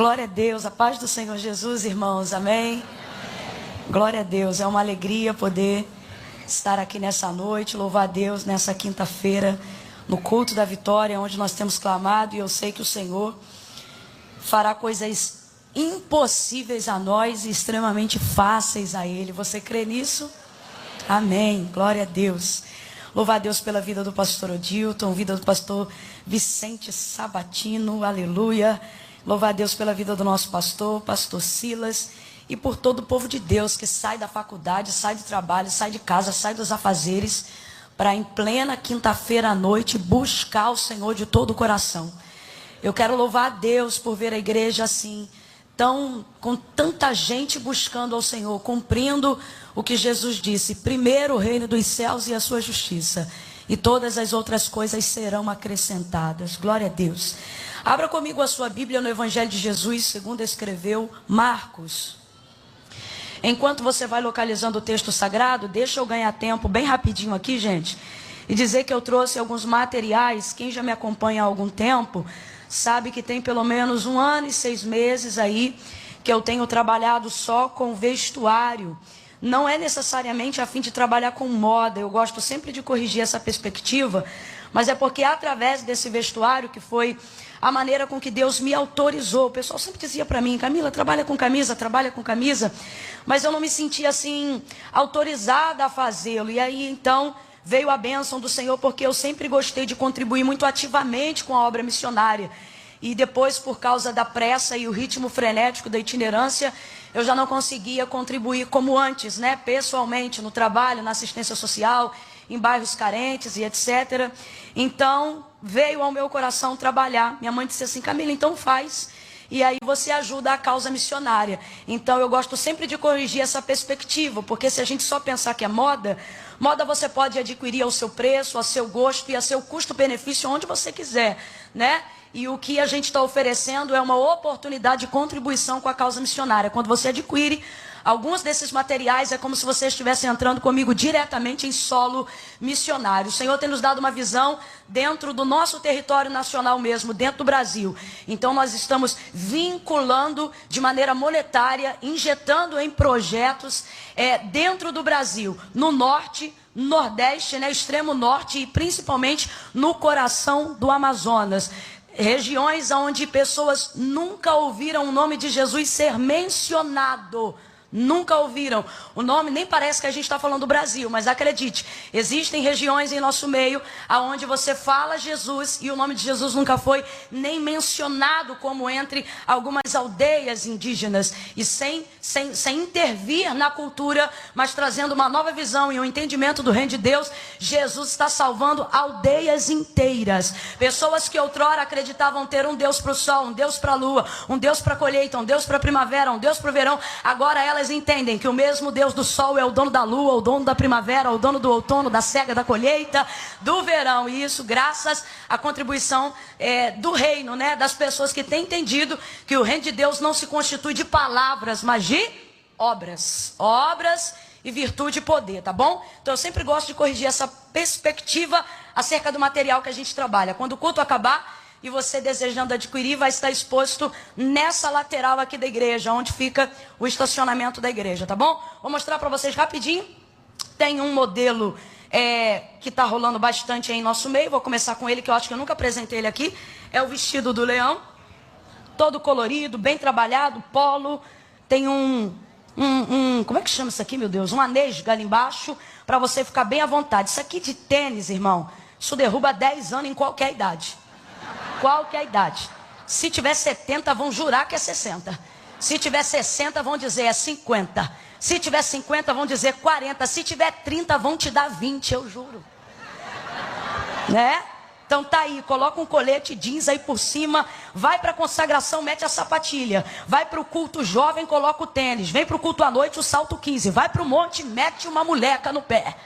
Glória a Deus, a paz do Senhor Jesus, irmãos, amém? Glória a Deus, é uma alegria poder estar aqui nessa noite, louvar a Deus nessa quinta-feira, no culto da vitória, onde nós temos clamado, e eu sei que o Senhor fará coisas impossíveis a nós e extremamente fáceis a Ele. Você crê nisso? Amém, glória a Deus. Louvar a Deus pela vida do pastor Odilton, vida do pastor Vicente Sabatino, aleluia. Louvar a Deus pela vida do nosso pastor Silas, e por todo o povo de Deus que sai da faculdade, sai do trabalho, sai de casa, sai dos afazeres, para em plena quinta-feira à noite buscar o Senhor de todo o coração. Eu quero louvar a Deus por ver a igreja assim, com tanta gente buscando ao Senhor, cumprindo o que Jesus disse: primeiro o reino dos céus e a sua justiça, e todas as outras coisas serão acrescentadas. Glória a Deus. Abra comigo a sua Bíblia no Evangelho de Jesus, segundo escreveu Marcos. Enquanto você vai localizando o texto sagrado, deixa eu ganhar tempo bem rapidinho aqui, gente, e dizer que eu trouxe alguns materiais. Quem já me acompanha há algum tempo sabe que tem pelo menos 1 ano e 6 meses aí que eu tenho trabalhado só com vestuário. Não é necessariamente a fim de trabalhar com moda, eu gosto sempre de corrigir essa perspectiva, mas é porque através desse vestuário, que foi a maneira com que Deus me autorizou. O pessoal sempre dizia para mim: Camila, trabalha com camisa, mas eu não me sentia assim autorizada a fazê-lo. E aí então veio a bênção do Senhor, porque eu sempre gostei de contribuir muito ativamente com a obra missionária. E depois, por causa da pressa e o ritmo frenético da itinerância, eu já não conseguia contribuir como antes, né? Pessoalmente, no trabalho, na assistência social, em bairros carentes e etc. Então, veio ao meu coração trabalhar. Minha mãe disse assim: Camila, então faz. E aí você ajuda a causa missionária. Então, eu gosto sempre de corrigir essa perspectiva, porque se a gente só pensar que é moda você pode adquirir ao seu preço, a seu gosto e a seu custo-benefício onde você quiser, né? E o que a gente está oferecendo é uma oportunidade de contribuição com a causa missionária. Quando você adquire alguns desses materiais, é como se você estivesse entrando comigo diretamente em solo missionário. O Senhor tem nos dado uma visão dentro do nosso território nacional mesmo, dentro do Brasil. Então nós estamos vinculando de maneira monetária, injetando em projetos dentro do Brasil, no norte, nordeste, né, extremo norte e principalmente no coração do Amazonas. Regiões onde pessoas nunca ouviram o nome de Jesus ser mencionado. Nunca ouviram o nome, nem parece que a gente está falando do Brasil, mas acredite, existem regiões em nosso meio aonde você fala Jesus e o nome de Jesus nunca foi nem mencionado, como entre algumas aldeias indígenas, e sem intervir na cultura, mas trazendo uma nova visão e um entendimento do reino de Deus. Jesus está salvando aldeias inteiras, pessoas que outrora acreditavam ter um Deus para o sol, um Deus para a lua, um Deus para a colheita, um Deus para a primavera, um Deus para o verão. Agora elas entendem que o mesmo Deus do sol é o dono da lua, o dono da primavera, o dono do outono, da cega, da colheita, do verão. E isso graças à contribuição do reino, né? Das pessoas que têm entendido que o reino de Deus não se constitui de palavras, mas de obras. Obras e virtude e poder, tá bom? Então eu sempre gosto de corrigir essa perspectiva acerca do material que a gente trabalha. Quando o culto acabar e você desejando adquirir, vai estar exposto nessa lateral aqui da igreja, onde fica o estacionamento da igreja, tá bom? Vou mostrar para vocês rapidinho. Tem um modelo que está rolando bastante aí em nosso meio. Vou começar com ele, que eu acho que eu nunca apresentei ele aqui. É o vestido do leão, todo colorido, bem trabalhado, polo. Tem como é que chama isso aqui, meu Deus? Um anês ali embaixo, para você ficar bem à vontade. Isso aqui de tênis, irmão, isso derruba 10 anos em qualquer idade. Qualquer idade. Se tiver 70, vão jurar que é 60. Se tiver 60, vão dizer é 50. Se tiver 50, vão dizer 40. Se tiver 30, vão te dar 20, eu juro. Né? Então tá aí, coloca um colete jeans aí por cima, vai para a consagração, mete a sapatilha, vai para o culto jovem, coloca o tênis, vem para o culto à noite, o salto 15, vai para o monte, mete uma moleca no pé,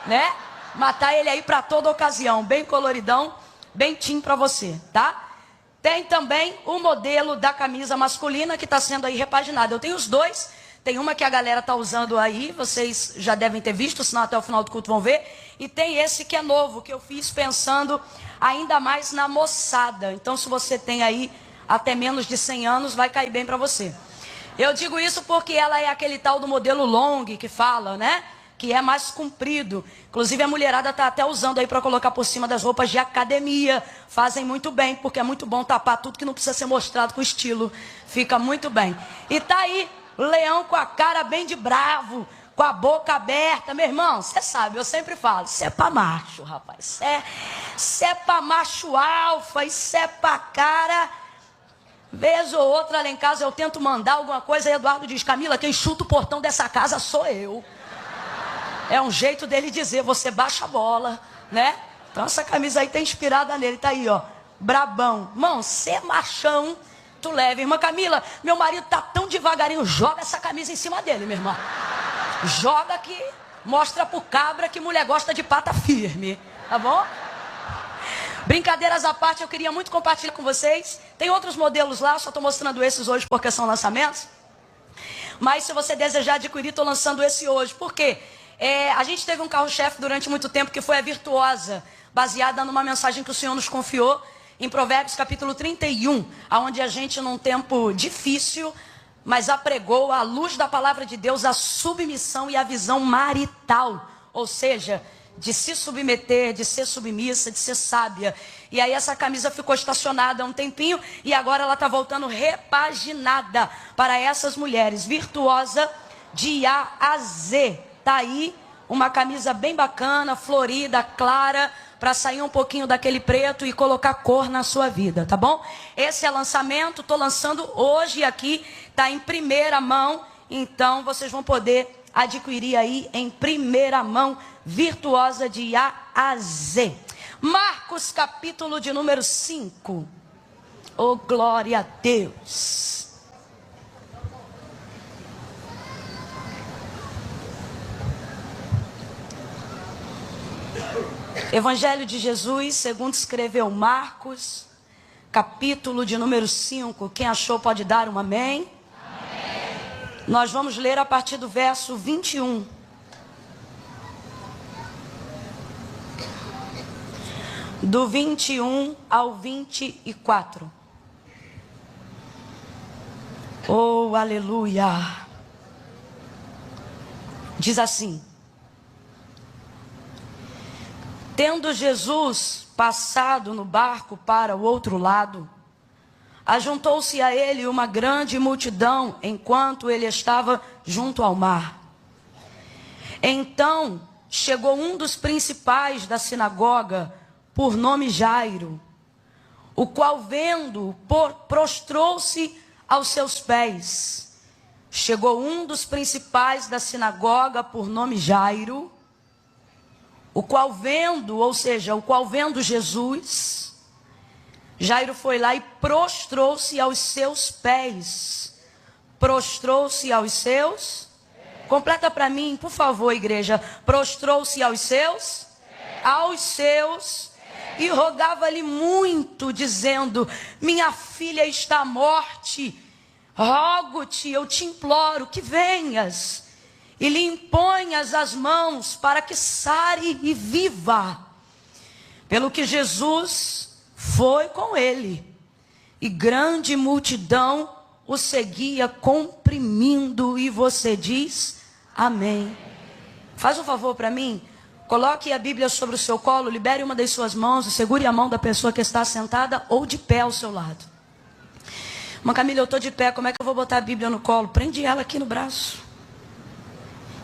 né? Matar ele aí para toda ocasião, bem coloridão, bem tim para você, tá? Tem também o modelo da camisa masculina que está sendo aí repaginada. Eu tenho os dois. Tem uma que a galera está usando aí, vocês já devem ter visto, senão até o final do culto vão ver. E tem esse que é novo, que eu fiz pensando ainda mais na moçada. Então, se você tem aí até menos de 100 anos, vai cair bem para você. Eu digo isso porque ela é aquele tal do modelo long que fala, né? Que é mais comprido. Inclusive a mulherada tá até usando aí para colocar por cima das roupas de academia. Fazem muito bem, porque é muito bom tapar tudo que não precisa ser mostrado com estilo. Fica muito bem. E tá aí, leão com a cara bem de bravo, com a boca aberta. Meu irmão, você sabe, eu sempre falo, isso é pra macho, rapaz. Isso é pra macho alfa, isso é pra cara. Vez ou outra lá em casa eu tento mandar alguma coisa e Eduardo diz, Camila, quem chuta o portão dessa casa sou eu. É um jeito dele dizer, você baixa a bola, né? Então essa camisa aí tá inspirada nele, tá aí, ó, brabão. Irmão, ser machão, tu leva. Irmã Camila, meu marido tá tão devagarinho, joga essa camisa em cima dele, meu irmão. Joga que mostra pro cabra que mulher gosta de pata firme, tá bom? Brincadeiras à parte, eu queria muito compartilhar com vocês. Tem outros modelos lá, só tô mostrando esses hoje porque são lançamentos. Mas se você desejar adquirir, tô lançando esse hoje. Por quê? A gente teve um carro-chefe durante muito tempo que foi a Virtuosa, baseada numa mensagem que o Senhor nos confiou em Provérbios capítulo 31, onde a gente num tempo difícil, mas apregou à luz da palavra de Deus a submissão e a visão marital, ou seja, de se submeter, de ser submissa, de ser sábia. E aí essa camisa ficou estacionada há um tempinho e agora ela está voltando repaginada para essas mulheres, virtuosa de A a Z. Tá aí uma camisa bem bacana, florida, clara, para sair um pouquinho daquele preto e colocar cor na sua vida, tá bom? Esse é lançamento, tô lançando hoje aqui, tá em primeira mão, então vocês vão poder adquirir aí em primeira mão, virtuosa de A a Z. Marcos capítulo de número 5. Oh, glória a Deus. Evangelho de Jesus, segundo escreveu Marcos, capítulo de número 5. Quem achou pode dar um amém. Amém. Nós vamos ler a partir do verso 21. Do 21 ao 24. Oh, aleluia. Diz assim: tendo Jesus passado no barco para o outro lado, ajuntou-se a ele uma grande multidão enquanto ele estava junto ao mar. Então chegou um dos principais da sinagoga, por nome Jairo, o qual vendo-o prostrou-se aos seus pés. Chegou um dos principais da sinagoga, por nome Jairo, o qual vendo, ou seja, o qual vendo Jesus, Jairo foi lá e prostrou-se aos seus pés. Prostrou-se aos seus? Completa para mim, por favor, igreja. Prostrou-se aos seus? Aos seus. E rogava-lhe muito, dizendo: minha filha está à morte. Rogo-te, eu te imploro que venhas e lhe imponhas as mãos para que sare e viva. Pelo que Jesus foi com ele, e grande multidão o seguia comprimindo. E você diz amém. Faz um favor para mim, coloque a Bíblia sobre o seu colo, libere uma das suas mãos e segure a mão da pessoa que está sentada ou de pé ao seu lado. Irmã Camila, eu estou de pé, como é que eu vou botar a Bíblia no colo? Prende ela aqui no braço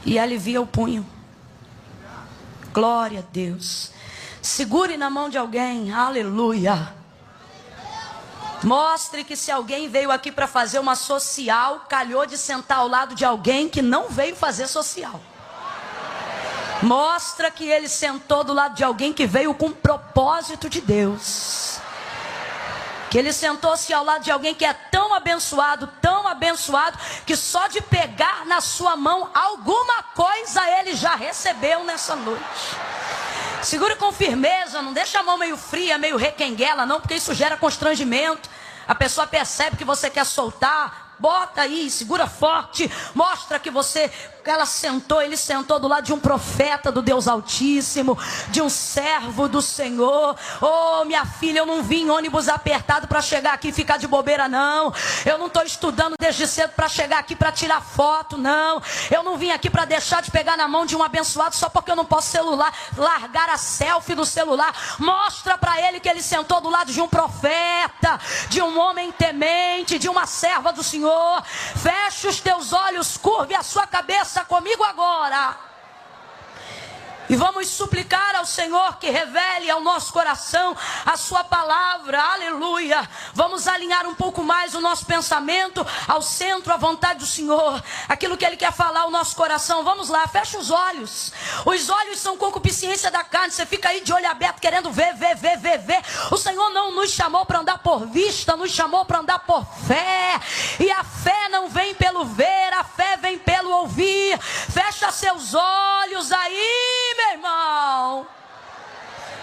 e alivia o punho. Glória a Deus. Segure na mão de alguém, aleluia. Mostre que se alguém veio aqui para fazer uma social, calhou de sentar ao lado de alguém que não veio fazer social. Mostra que ele sentou do lado de alguém que veio com propósito de Deus. Que ele sentou-se ao lado de alguém que é tão abençoado, que só de pegar na sua mão alguma coisa ele já recebeu nessa noite. Segure com firmeza, não deixa a mão meio fria, meio requenguela não, porque isso gera constrangimento. A pessoa percebe que você quer soltar, Bota aí, segura forte. Mostra que ele sentou do lado de um profeta do Deus Altíssimo, de um servo do Senhor. Oh, minha filha, eu não vim em ônibus apertado para chegar aqui e ficar de bobeira, não. Eu não estou estudando desde cedo para chegar aqui para tirar foto, não. Eu não vim aqui para deixar de pegar na mão de um abençoado só porque eu não posso largar a selfie do celular. Mostra para ele que ele sentou do lado de um profeta, de um homem temente, de uma serva do Senhor. Feche os teus olhos, curve a sua cabeça comigo agora. E vamos suplicar ao Senhor que revele ao nosso coração a sua palavra, aleluia. Vamos alinhar um pouco mais o nosso pensamento ao centro, à vontade do Senhor, aquilo que Ele quer falar ao nosso coração. Vamos lá, fecha os olhos. Os olhos são concupiscência da carne, você fica aí de olho aberto querendo ver. O Senhor não nos chamou para andar por vista, nos chamou para andar por fé. E a fé não vem pelo ver, a fé vem pelo ouvir. Fecha seus olhos aí, meu irmão,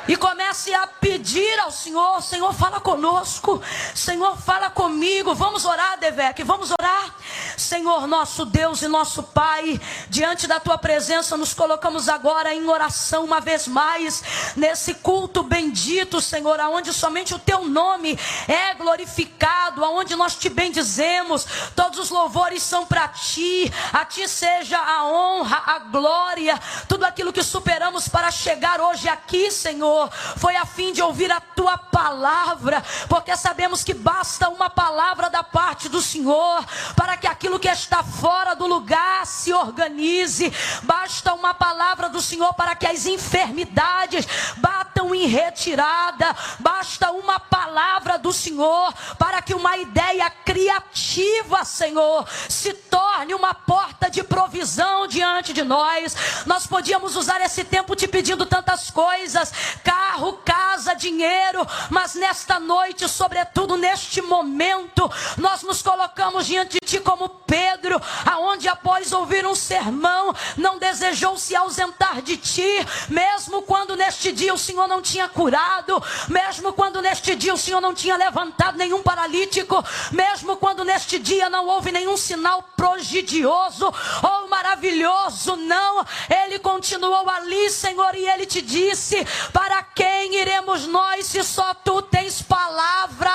e comece a pedir ao Senhor. Senhor, fala conosco. Senhor, fala comigo. Vamos orar, Devec, vamos orar. Senhor, nosso Deus e nosso Pai, diante da Tua presença nos colocamos agora em oração uma vez mais, nesse culto bendito, Senhor, aonde somente o Teu nome é glorificado, aonde nós Te bendizemos. Todos os louvores são para Ti, a Ti seja a honra, a glória, tudo aquilo que superamos para chegar hoje aqui, Senhor, foi a fim de ouvir a Tua palavra, porque sabemos que basta uma palavra da parte do Senhor para que aquilo que está fora do lugar se organize. Basta uma palavra do Senhor para que as enfermidades batam em retirada. Basta uma palavra do Senhor para que uma ideia criativa, Senhor, se torne uma porta de provisão diante de nós. Nós podíamos usar esse tempo te pedindo tantas coisas, carro, casa, dinheiro, mas nesta noite, sobretudo neste momento, nós nos colocamos diante de Ti como Pedro, aonde após ouvir um sermão, não desejou se ausentar de Ti, mesmo quando neste dia o Senhor não tinha curado, mesmo quando neste dia o Senhor não tinha levantado nenhum paralítico, mesmo quando neste dia não houve nenhum sinal prodigioso ou maravilhoso, não, Ele continuou ali, Senhor, e Ele te disse: para quem iremos nós se só Tu tens palavra?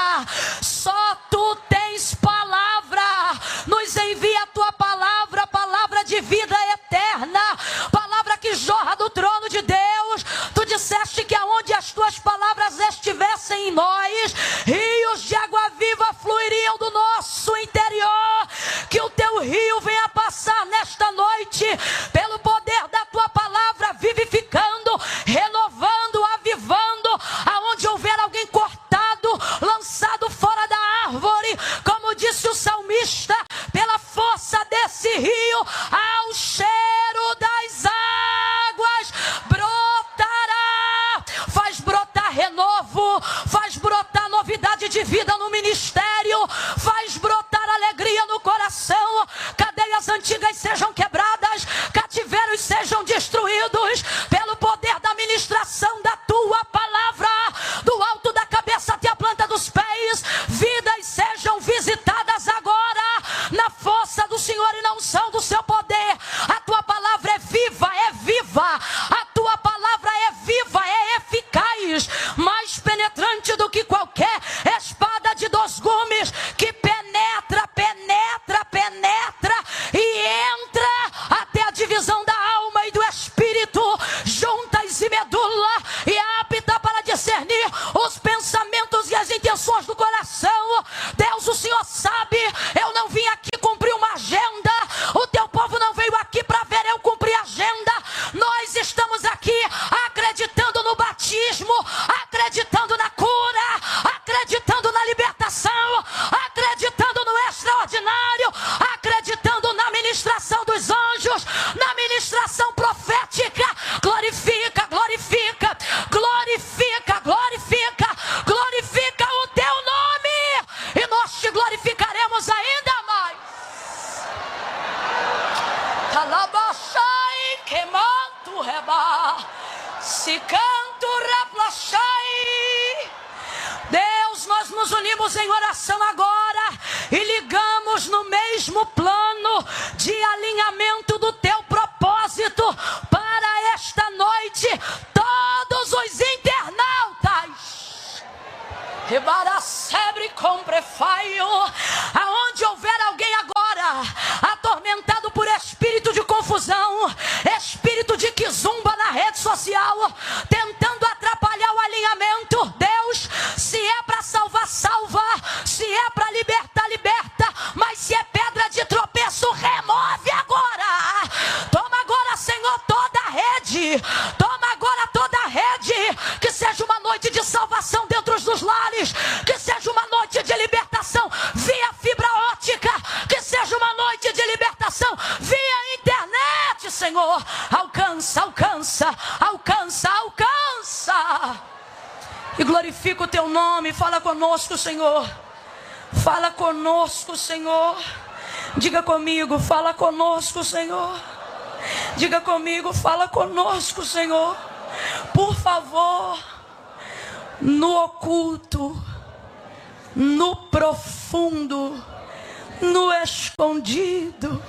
Só Tu tens palavra. Nos envia a Tua palavra, palavra de vida eterna, palavra que jorra do trono de Deus. Tu disseste que aonde as Tuas palavras estivessem em nós, rios de água viva fluiriam do nosso interior. Que o Teu rio venha passar nesta noite, pelo poder da Tua palavra, vivificando, renovando, avivando, aonde houver alguém cortado, lançado fora da árvore, como disse o salmista, pela força desse rio, ao cheiro das águas brotará. Faz brotar renovo, faz brotar novidade de vida no ministério, faz brotar alegria no coração, cadeias antigas sejam quebradas, cativeiros sejam destruídos, pelo poder da ministração da Tua palavra, do alto da cabeça até a planta dos pés, vidas sejam visitadas agora, na força do Senhor e na unção do Seu poder. A Tua palavra é viva, a Tua palavra é viva, é eficaz, mais penetrante do que qualquer espada de 2 gumes, que penetra e entra até a divisão da alma e do espírito, juntas e medula, e é apta para discernir os pensamentos e as intenções do coração. Deus, o Senhor sabe, eu não vim aqui cumprir uma agenda, o Teu povo não veio aqui para ver eu cumprir a agenda. Nós estamos aqui acreditando no batismo, acreditando na cura, acreditando na libertação, acreditando no extraordinário, acreditando na ministração dos anjos, na ministração profética. Glorifica, glorifica, glorifica, glorifica, glorifica o Teu nome, e nós Te glorificaremos ainda mais. Talabashai quemanto reba, se canto raplachai. Deus, nós nos unimos em oração agora e ligamos no meio mesmo plano de alinhamento do teu propósito para esta noite. Todos os internautas, aonde houver alguém agora atormentado por espírito de confusão, espírito de quizumba na rede social, tentando atrapalhar o alinhamento, Deus, se é para salvar, salva, se é para libertar, liberta, mas se é pedra de tropeço, remove agora. Toma agora, Senhor, toda a rede, toma agora toda a rede, que seja uma noite de salvação dentro dos lares, que seja uma noite de libertação via fibra ótica, que seja uma noite de libertação via internet, Senhor. Alcança, alcança, alcança, alcança. E glorifica o teu nome. Fala conosco, Senhor. Fala conosco, Senhor. Diga comigo, fala conosco, Senhor. Diga comigo, fala conosco, Senhor. Por favor, no oculto, no profundo, no escondido,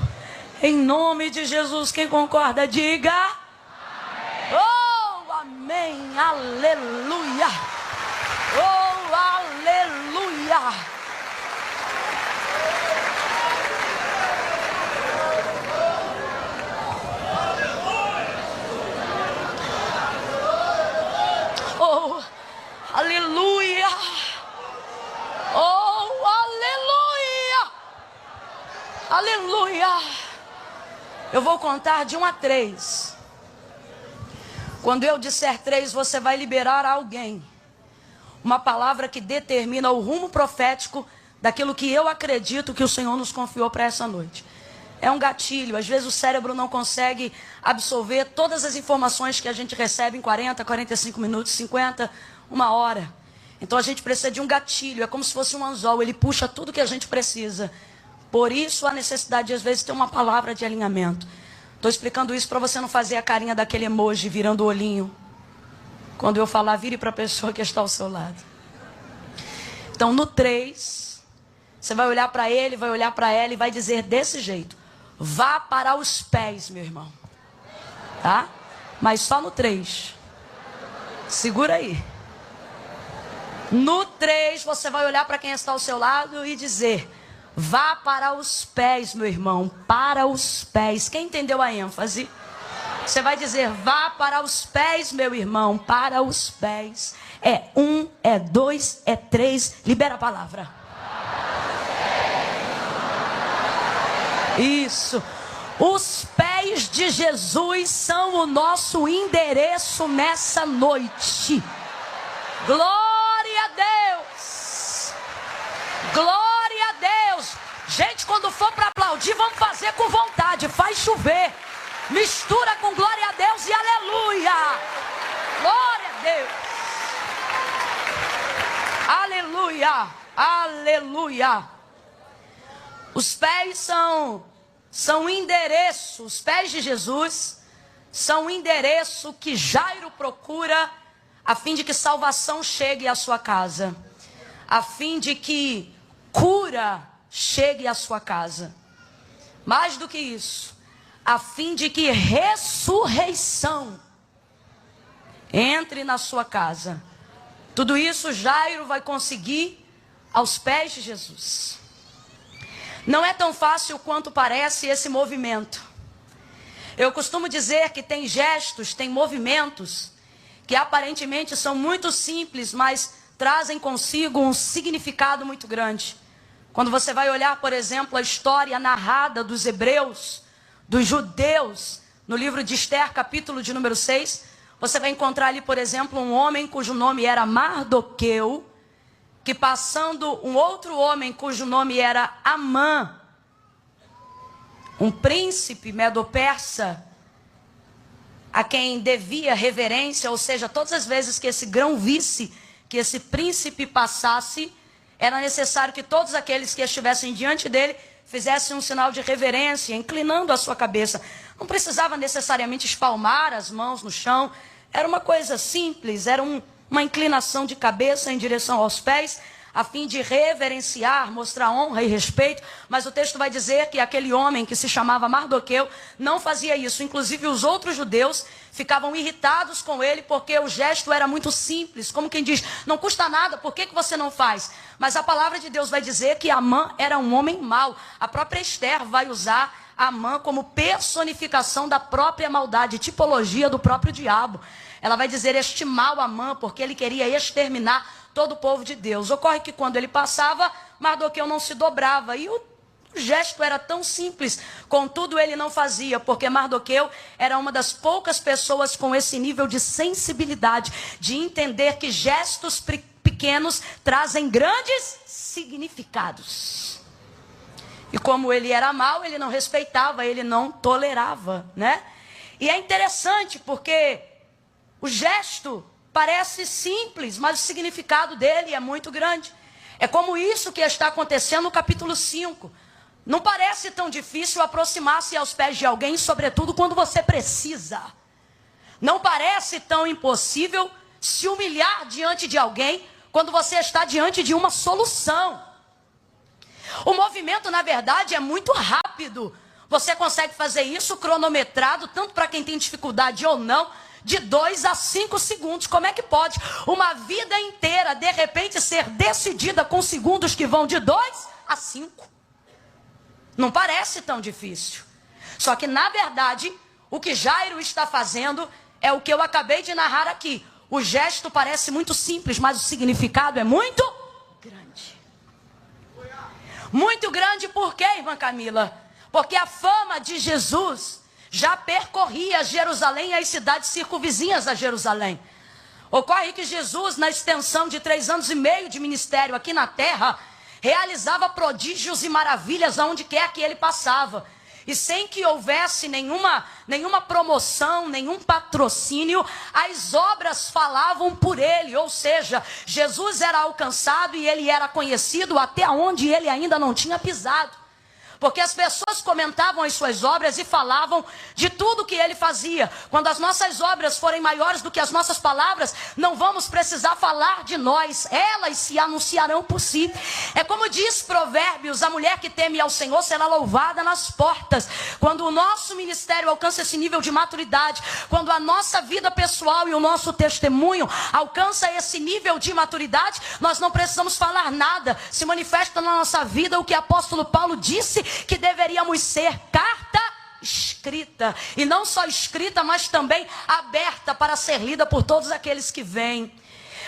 em nome de Jesus. Quem concorda, diga amém. Oh, amém, aleluia. Oh, aleluia. Oh, aleluia. Oh, aleluia. Aleluia. Eu vou contar de 1 a 3. Quando eu disser 3, você vai liberar a alguém uma palavra que determina o rumo profético daquilo que eu acredito que o Senhor nos confiou para essa noite. É um gatilho. Às vezes o cérebro não consegue absorver todas as informações que a gente recebe em 40, 45 minutos, 50, 1 hora. Então a gente precisa de um gatilho. É como se fosse um anzol. Ele puxa tudo que a gente precisa. Por isso a necessidade de às vezes ter uma palavra de alinhamento. Estou explicando isso para você não fazer a carinha daquele emoji virando o olhinho. Quando eu falar, vire para a pessoa que está ao seu lado. Então no 3, você vai olhar para ele, vai olhar para ela e vai dizer desse jeito: vá para os pés, meu irmão. Tá? Mas só no 3. Segura aí. No 3, você vai olhar para quem está ao seu lado e dizer: vá para os pés, meu irmão. Para os pés. Quem entendeu a ênfase? Você vai dizer: vá para os pés, meu irmão. Para os pés. É 1, é 2, é 3. Libera a palavra. Isso. Os pés de Jesus são o nosso endereço nessa noite. Glória a Deus. Glória a Deus. Gente, quando for para aplaudir, vamos fazer com vontade. Faz chover. Mistura com glória a Deus e aleluia. Glória a Deus. Aleluia. Aleluia. Os pés são endereço. Os pés de Jesus são um endereço que Jairo procura a fim de que salvação chegue à sua casa, a fim de que cura chegue à sua casa. Mais do que isso, a fim de que ressurreição entre na sua casa. Tudo isso Jairo vai conseguir aos pés de Jesus. Não é tão fácil quanto parece esse movimento. Eu costumo dizer que tem gestos, tem movimentos que aparentemente são muito simples, mas trazem consigo um significado muito grande. Quando você vai olhar, por exemplo, a história narrada dos hebreus, dos judeus, no livro de Esther, capítulo de número 6, você vai encontrar ali, por exemplo, um homem cujo nome era Mardoqueu, que passando um outro homem cujo nome era Amã, um príncipe medo-persa, a quem devia reverência, ou seja, todas as vezes que esse grão-vice, que esse príncipe passasse, era necessário que todos aqueles que estivessem diante dele fizessem um sinal de reverência, inclinando a sua cabeça. Não precisava necessariamente espalmar as mãos no chão, era uma coisa simples, era uma inclinação de cabeça em direção aos pés, a fim de reverenciar, mostrar honra e respeito, mas o texto vai dizer que aquele homem que se chamava Mardoqueu não fazia isso. Inclusive os outros judeus ficavam irritados com ele porque o gesto era muito simples, como quem diz, não custa nada, por que você não faz? Mas a palavra de Deus vai dizer que Amã era um homem mau. A própria Esther vai usar Amã como personificação da própria maldade, tipologia do próprio diabo. Ela vai dizer este mau Amã, porque ele queria exterminar todo o povo de Deus. Ocorre que quando ele passava, Mardoqueu não se dobrava. E o gesto era tão simples, contudo ele não fazia, porque Mardoqueu era uma das poucas pessoas com esse nível de sensibilidade, de entender que gestos pequenos trazem grandes significados. E como ele era mau, ele não respeitava, ele não tolerava, né? E é interessante porque o gesto parece simples, mas o significado dele é muito grande. É como isso que está acontecendo no capítulo 5. Não parece tão difícil aproximar-se aos pés de alguém, sobretudo quando você precisa. Não parece tão impossível se humilhar diante de alguém quando você está diante de uma solução. O movimento, na verdade, é muito rápido. Você consegue fazer isso cronometrado, tanto para quem tem dificuldade ou não, de 2 a 5 segundos. Como é que pode uma vida inteira, de repente, ser decidida com segundos que vão de 2 a 5? Não parece tão difícil. Só que, na verdade, o que Jairo está fazendo é o que eu acabei de narrar aqui. O gesto parece muito simples, mas o significado é muito grande. Muito grande por quê, irmã Camila? Porque a fama de Jesus já percorria Jerusalém e as cidades circunvizinhas a Jerusalém. Ocorre que Jesus, na extensão de 3 anos e meio de ministério aqui na terra, realizava prodígios e maravilhas aonde quer que ele passava. E sem que houvesse nenhuma promoção, nenhum patrocínio, as obras falavam por ele. Ou seja, Jesus era alcançado e ele era conhecido até onde ele ainda não tinha pisado. Porque as pessoas comentavam as suas obras e falavam de tudo que ele fazia. Quando as nossas obras forem maiores do que as nossas palavras, não vamos precisar falar de nós. Elas se anunciarão por si. É como diz Provérbios, a mulher que teme ao Senhor será louvada nas portas. Quando o nosso ministério alcança esse nível de maturidade, quando a nossa vida pessoal e o nosso testemunho alcança esse nível de maturidade, nós não precisamos falar nada. Se manifesta na nossa vida o que o apóstolo Paulo disse, que deveríamos ser carta escrita, e não só escrita, mas também aberta para ser lida por todos aqueles que vêm.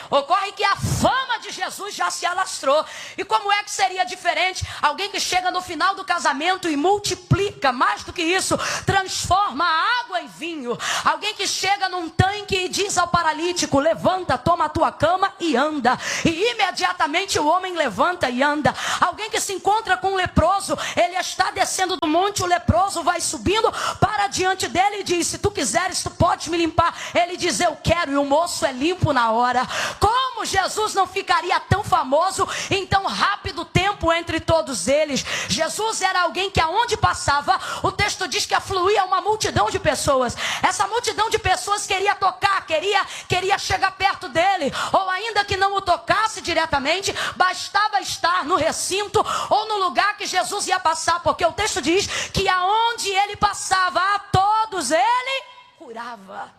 Ocorre que a fama de Jesus já se alastrou. E como é que seria diferente? Alguém que chega no final do casamento e multiplica, mais do que isso, transforma a água em vinho. Alguém que chega num tanque e diz ao paralítico, levanta, toma a tua cama e anda. E imediatamente o homem levanta e anda. Alguém que se encontra com um leproso, ele está descendo do monte, o leproso vai subindo para diante dele e diz, se tu quiseres, tu podes me limpar. Ele diz, eu quero, e o moço é limpo na hora. Como Jesus não ficaria tão famoso em tão rápido tempo entre todos eles? Jesus era alguém que aonde passava, o texto diz que afluía uma multidão de pessoas. Essa multidão de pessoas queria tocar, queria chegar perto dele, ou ainda que não o tocasse diretamente, bastava estar no recinto ou no lugar que Jesus ia passar, porque o texto diz que aonde ele passava, a todos ele curava,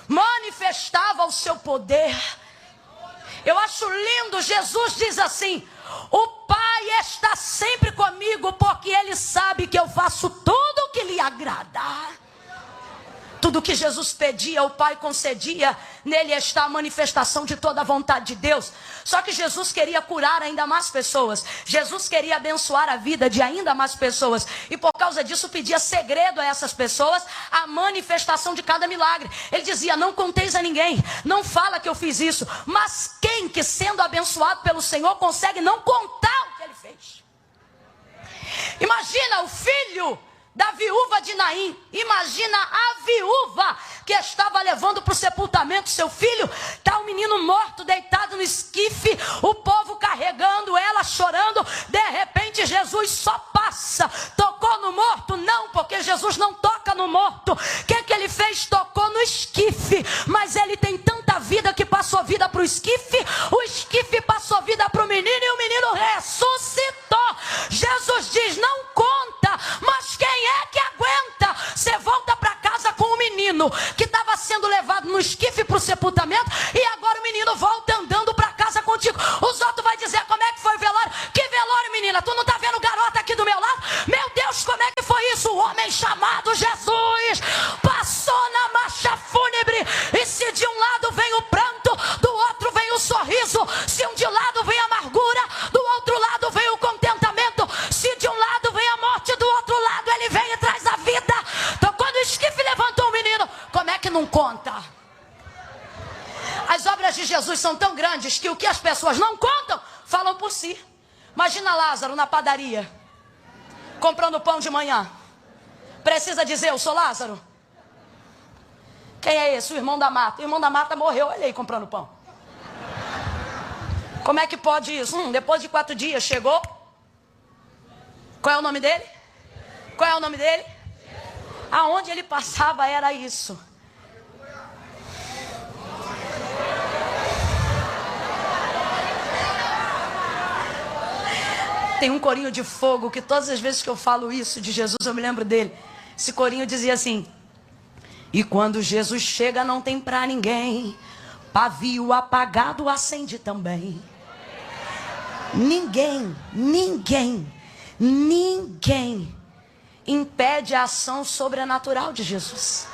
manifestava o seu poder. Eu acho lindo, Jesus diz assim, o Pai está sempre comigo, porque Ele sabe que eu faço tudo o que lhe agrada. Tudo que Jesus pedia, o Pai concedia. Nele está a manifestação de toda a vontade de Deus. Só que Jesus queria curar ainda mais pessoas. Jesus queria abençoar a vida de ainda mais pessoas. E por causa disso pedia segredo a essas pessoas, a manifestação de cada milagre. Ele dizia, não conteis a ninguém, não fala que eu fiz isso. Mas quem que sendo abençoado pelo Senhor consegue não contar o que ele fez? Imagina o filho da viúva de Naim. Imagina a viúva que estava levando para o sepultamento seu filho. Está um menino morto deitado no esquife, o povo carregando ela, chorando. De repente Jesus só passa. Tocou no morto? Não, porque Jesus não toca no morto. O que ele fez? Tocou no esquife. Mas ele tem tanta vida que passou vida para o esquife passou vida para o menino, e menino que estava sendo levado no esquife para o sepultamento e agora o menino volta andando para casa contigo. Os outros vão dizer: como é que foi o velório? Que velório, menina? Tu não está vendo o garoto aqui do meu lado? Meu Deus, como é que foi isso? O homem chamado Jesus passou na marcha fúnebre, e se de um lado vem o pranto, do outro vem o sorriso. Se de um lado vem a amargura, do outro lado vem o contentamento. Se de um lado vem a morte, do outro lado ele vem e traz a vida. Então quando o esquife levantou o menino, como é que não conta? As obras de Jesus são tão grandes que o que as pessoas não contam, falam por si. Imagina Lázaro na padaria, comprando pão de manhã. Precisa dizer: eu sou Lázaro? Quem é esse? O irmão da Marta. O irmão da Marta morreu, olha aí, comprando pão. Como é que pode isso? Depois de 4 dias chegou. Qual é o nome dele? Qual é o nome dele? Aonde ele passava era isso. Tem um corinho de fogo que todas as vezes que eu falo isso de Jesus eu me lembro dele. Esse corinho dizia assim: e quando Jesus chega não tem pra ninguém, pavio apagado acende também. Ninguém impede a ação sobrenatural de Jesus.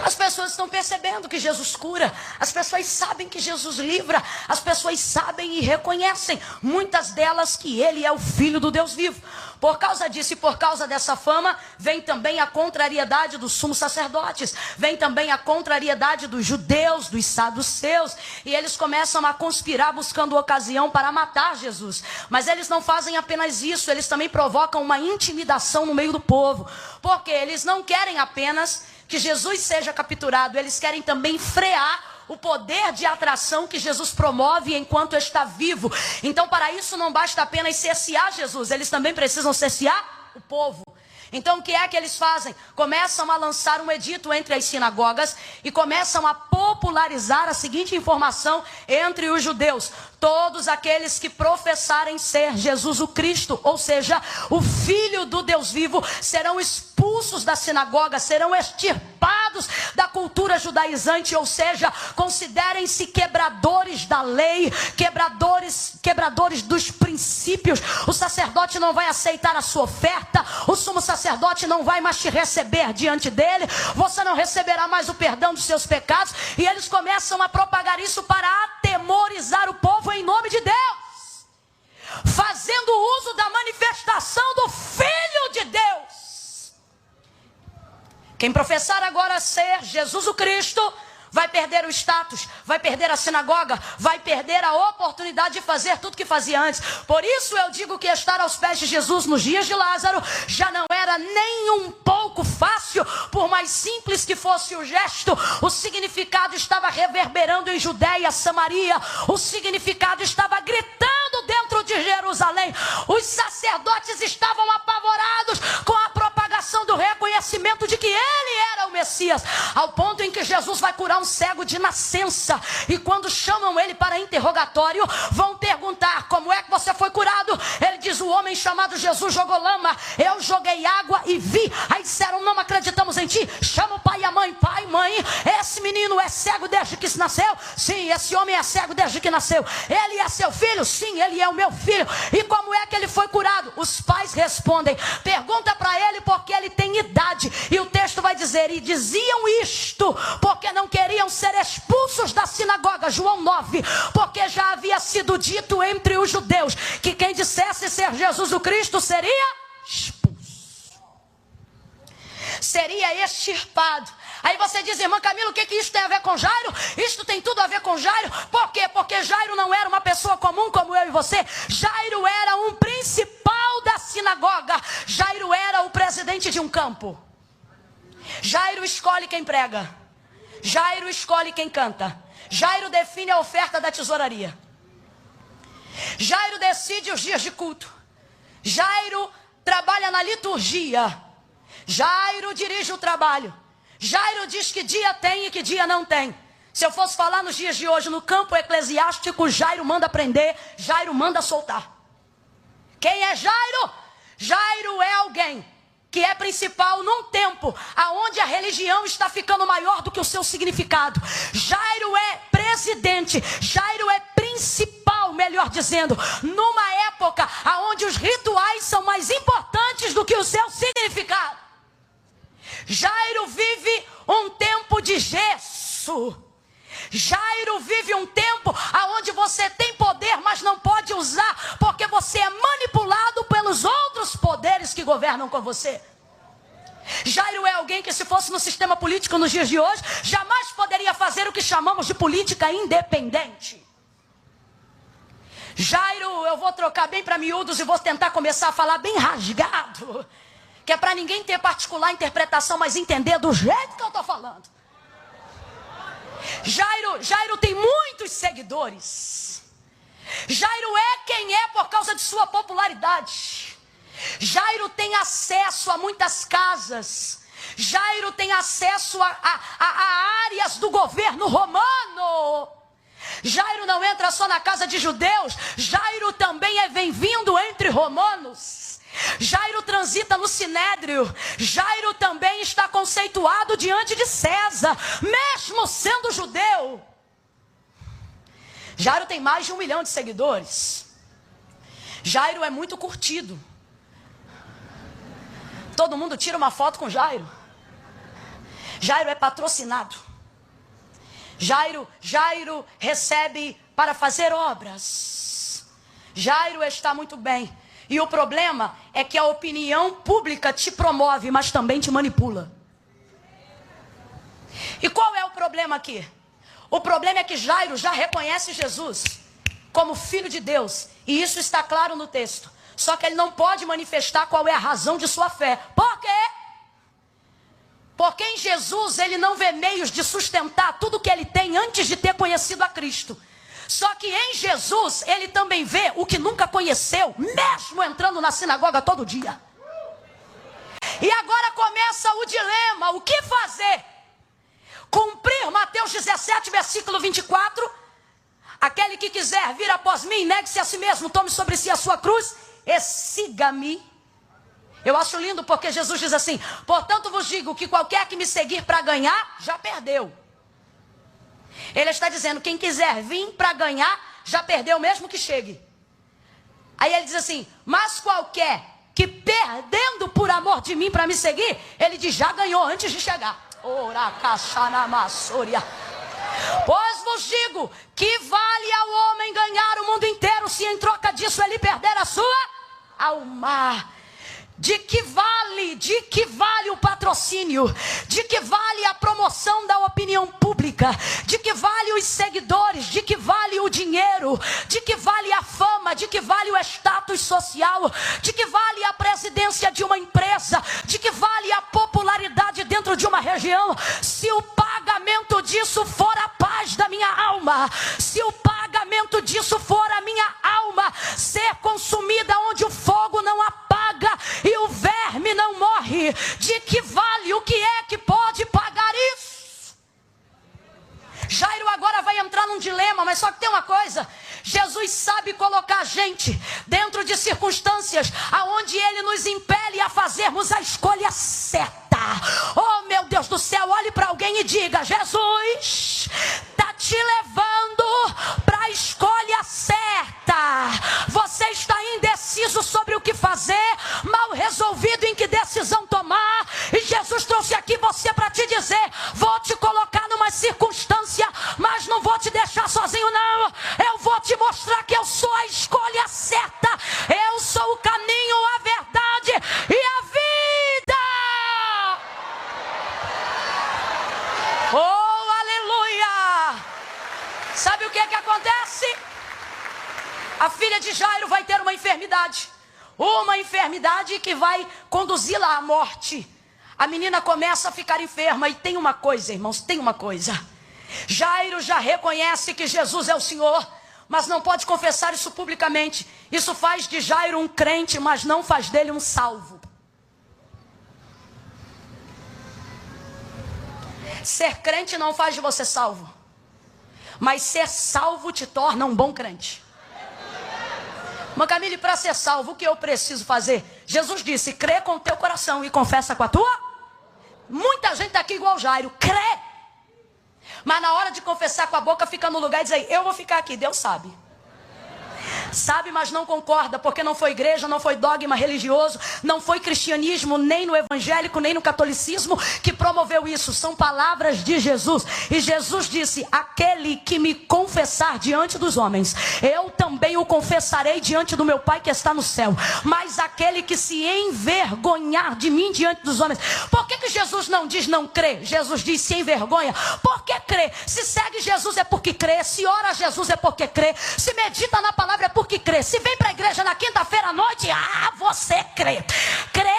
As pessoas estão percebendo que Jesus cura, as pessoas sabem que Jesus livra, as pessoas sabem e reconhecem, muitas delas, que Ele é o Filho do Deus vivo. Por causa disso e por causa dessa fama, vem também a contrariedade dos sumos sacerdotes, vem também a contrariedade dos judeus, dos saduceus, e eles começam a conspirar buscando ocasião para matar Jesus. Mas eles não fazem apenas isso, eles também provocam uma intimidação no meio do povo, porque eles não querem apenas que Jesus seja capturado, eles querem também frear o poder de atração que Jesus promove enquanto está vivo. Então, para isso não basta apenas cercear Jesus, eles também precisam cercear o povo. Então o que é que eles fazem? Começam a lançar um edito entre as sinagogas e começam a popularizar a seguinte informação entre os judeus: todos aqueles que professarem ser Jesus o Cristo, ou seja, o Filho do Deus vivo, serão expulsos da sinagoga, serão extirpados da cultura judaizante, ou seja, considerem-se quebradores da lei, quebradores dos princípios. O sacerdote não vai aceitar a sua oferta, o sumo sacerdote não vai mais te receber diante dele, você não receberá mais o perdão dos seus pecados, e eles começam a propagar isso para atemorizar o povo em nome de Deus, fazendo uso da manifestação do Filho de Deus. Quem professar agora ser Jesus o Cristo vai perder o status, vai perder a sinagoga, vai perder a oportunidade de fazer tudo que fazia antes. Por isso eu digo que estar aos pés de Jesus nos dias de Lázaro já não era nem um pouco fácil, por mais simples que fosse o gesto. O significado estava reverberando em Judeia, Samaria, o significado estava gritando dentro de Jerusalém. Os sacerdotes estavam apavorados com a propagação do reconhecimento de que ele era o Messias, ao ponto em que Jesus vai curar um cego de nascença, e quando chamam ele para interrogatório, vão perguntar: como é que você foi curado? Ele diz: o homem chamado Jesus jogou lama, eu joguei água e vi. Aí disseram: não acreditamos em ti, chama o pai e a mãe. Pai, mãe, esse menino é cego desde que se nasceu? Sim, esse homem é cego desde que nasceu. Ele é seu filho? Sim, ele é o meu filho. E como é que ele foi curado? Os pais respondem: pergunta para ele porque ele tem idade. E o texto vai dizer: e diziam isto porque não queriam ser expulsos da sinagoga. João 9, porque já havia sido dito entre os judeus que quem dissesse ser Jesus o Cristo seria expulso, seria extirpado. Aí você diz: irmã Camila, o que isso tem a ver com Jairo? Isto tem tudo a ver com Jairo. Por quê? Porque Jairo não era uma pessoa comum como eu e você. Jairo era um principal da sinagoga. Jairo era o presidente de um campo. Jairo escolhe quem prega, Jairo escolhe quem canta, Jairo define a oferta da tesouraria, Jairo decide os dias de culto, Jairo trabalha na liturgia, Jairo dirige o trabalho, Jairo diz que dia tem e que dia não tem. Se eu fosse falar nos dias de hoje, no campo eclesiástico, Jairo manda prender, Jairo manda soltar. Quem é Jairo? Jairo é alguém que é principal num tempo aonde a religião está ficando maior do que o seu significado. Jairo é presidente, Jairo é principal, melhor dizendo, numa época aonde os rituais são mais importantes do que o seu significado. Jairo vive um tempo de gesso. Jairo vive um tempo aonde você tem poder, mas não pode usar, porque você é manipulado pelos outros poderes que governam com você. Jairo é alguém que, se fosse no sistema político nos dias de hoje, jamais poderia fazer o que chamamos de política independente. Jairo, eu vou trocar bem para miúdos e vou tentar começar a falar bem rasgado, que é para ninguém ter interpretação, mas entender do jeito que eu estou falando. Jairo tem muitos seguidores. Jairo é quem é por causa de sua popularidade. Jairo tem acesso a muitas casas. Jairo tem acesso a áreas do governo romano. Jairo não entra só na casa de judeus. Jairo também é bem-vindo entre romanos. Jairo transita no Sinédrio. Jairo também está conceituado diante de César, mesmo sendo judeu. Jairo tem mais de 1 milhão de seguidores. Jairo é muito curtido. Todo mundo tira uma foto com Jairo. Jairo é patrocinado. Jairo recebe para fazer obras. Jairo está muito bem. E o problema é que a opinião pública te promove, mas também te manipula. E qual é o problema aqui? O problema é que Jairo já reconhece Jesus como filho de Deus. E isso está claro no texto. Só que ele não pode manifestar qual é a razão de sua fé. Por quê? Porque em Jesus ele não vê meios de sustentar tudo que ele tem antes de ter conhecido a Cristo. Só que em Jesus ele também vê o que nunca conheceu, mesmo entrando na sinagoga todo dia. E agora começa o dilema: o que fazer? Cumprir Mateus 17, versículo 24. Aquele que quiser vir após mim, negue-se a si mesmo, tome sobre si a sua cruz e siga-me. Eu acho lindo porque Jesus diz assim: portanto vos digo que qualquer que me seguir para ganhar, já perdeu. Ele está dizendo, quem quiser vir para ganhar, já perdeu mesmo que chegue. Aí ele diz assim, mas qualquer que perdendo por amor de mim para me seguir, ele diz, já ganhou antes de chegar. Pois vos digo, que vale ao homem ganhar o mundo inteiro, se em troca disso ele perder a sua alma. De que vale o patrocínio? De que vale a promoção da opinião pública? De que vale os seguidores? De que vale o dinheiro? De que vale a fama? De que vale o status social? De que vale a presidência de uma empresa? De que vale a popularidade dentro de uma região? Se o pagamento disso for a paz da minha alma, se o pagamento disso for a minha alma ser consumida onde o fogo não apaga e o verme não morre, de que vale? O que é que pode pagar isso? Jairo agora vai entrar num dilema, mas só que tem uma coisa: Jesus sabe colocar a gente dentro de circunstâncias aonde ele nos impele a fazermos a escolha certa. Oh meu Deus do céu, olhe para alguém e diga, Jesus está te levando para a escolha certa. Você está indeciso sobre o que fazer, mal resolvido em que decisão tomar, e Jesus trouxe aqui você para te dizer, vou te colocar numa circunstância, mas não vou te deixar sozinho não. Eu vou te mostrar que eu sou a escolha certa. Eu sou o caminho, a verdade e a vida. Oh, aleluia! Sabe o que acontece? A filha de Jairo vai ter uma enfermidade que vai conduzi-la à morte. A menina começa a ficar enferma. E tem uma coisa, irmãos, tem uma coisa. Jairo já reconhece que Jesus é o Senhor, mas não pode confessar isso publicamente. Isso faz de Jairo um crente, mas não faz dele um salvo. Ser crente não faz de você salvo, mas ser salvo te torna um bom crente. Mas Camille, para ser salvo, o que eu preciso fazer? Jesus disse, crê com o teu coração e confessa com a tua. Muita gente está aqui igual Jairo, crê. Mas na hora de confessar com a boca, fica no lugar e diz, eu vou ficar aqui, Deus sabe. Sabe, mas não concorda, porque não foi igreja, não foi dogma religioso, não foi cristianismo, nem no evangélico, nem no catolicismo que promoveu isso. São palavras de Jesus. E Jesus disse, aquele que me confessar diante dos homens, eu também o confessarei diante do meu Pai que está no céu. Mas aquele que se envergonhar de mim diante dos homens. Por que Jesus não diz não crê? Jesus diz se envergonha. Por que crê? Se segue Jesus é porque crê. Se ora a Jesus é porque crê. Se medita na palavra é porque crê. Se vem para a igreja na quinta-feira à noite, você crê. Crê.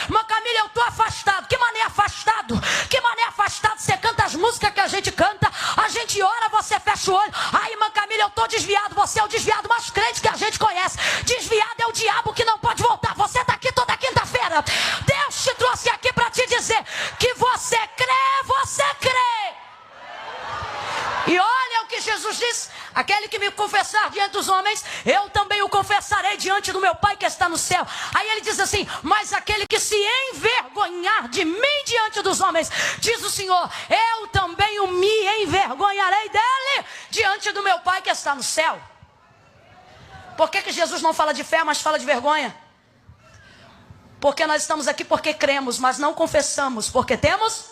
Mas Camila, eu estou afastado. Que mané afastado? Que mané afastado? Você canta as músicas que a gente canta, a gente ora, você fecha o olho. Ai, irmã Camila, eu estou desviado. Você é o desviado mais crente que a gente conhece. Desviado é o diabo que não pode voltar. Você está aqui toda quinta-feira. Deus te trouxe aqui para te dizer que você crê. E olha o que Jesus disse, aquele que me confessar diante dos homens, eu também o confessarei diante do meu Pai que está no céu. Aí ele diz assim, mas aquele que se envergonhar de mim diante dos homens, diz o Senhor, eu também me envergonharei dele diante do meu Pai que está no céu. Por que Jesus não fala de fé, mas fala de vergonha? Porque nós estamos aqui porque cremos, mas não confessamos, porque temos?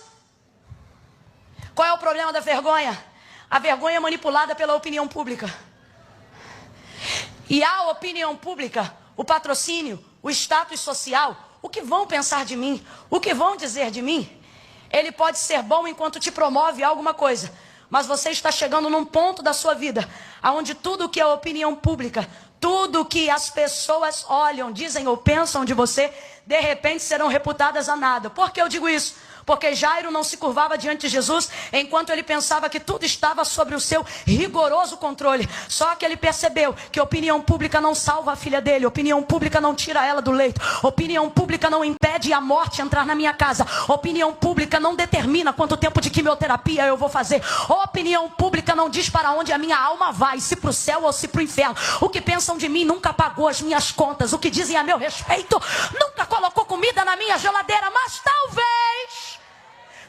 Qual é o problema da vergonha? A vergonha é manipulada pela opinião pública. E a opinião pública, o patrocínio, o status social, o que vão pensar de mim, o que vão dizer de mim, ele pode ser bom enquanto te promove alguma coisa. Mas você está chegando num ponto da sua vida, onde tudo que é opinião pública, tudo que as pessoas olham, dizem ou pensam de você, de repente serão reputadas a nada. Por que eu digo isso? Porque Jairo não se curvava diante de Jesus, enquanto ele pensava que tudo estava sobre o seu rigoroso controle. Só que ele percebeu que opinião pública não salva a filha dele, opinião pública não tira ela do leito, opinião pública não impede a morte entrar na minha casa, opinião pública não determina quanto tempo de quimioterapia eu vou fazer, opinião pública não diz para onde a minha alma vai, se para o céu ou se para o inferno. O que pensam de mim nunca pagou as minhas contas, o que dizem a meu respeito nunca colocou comida na minha geladeira, mas talvez...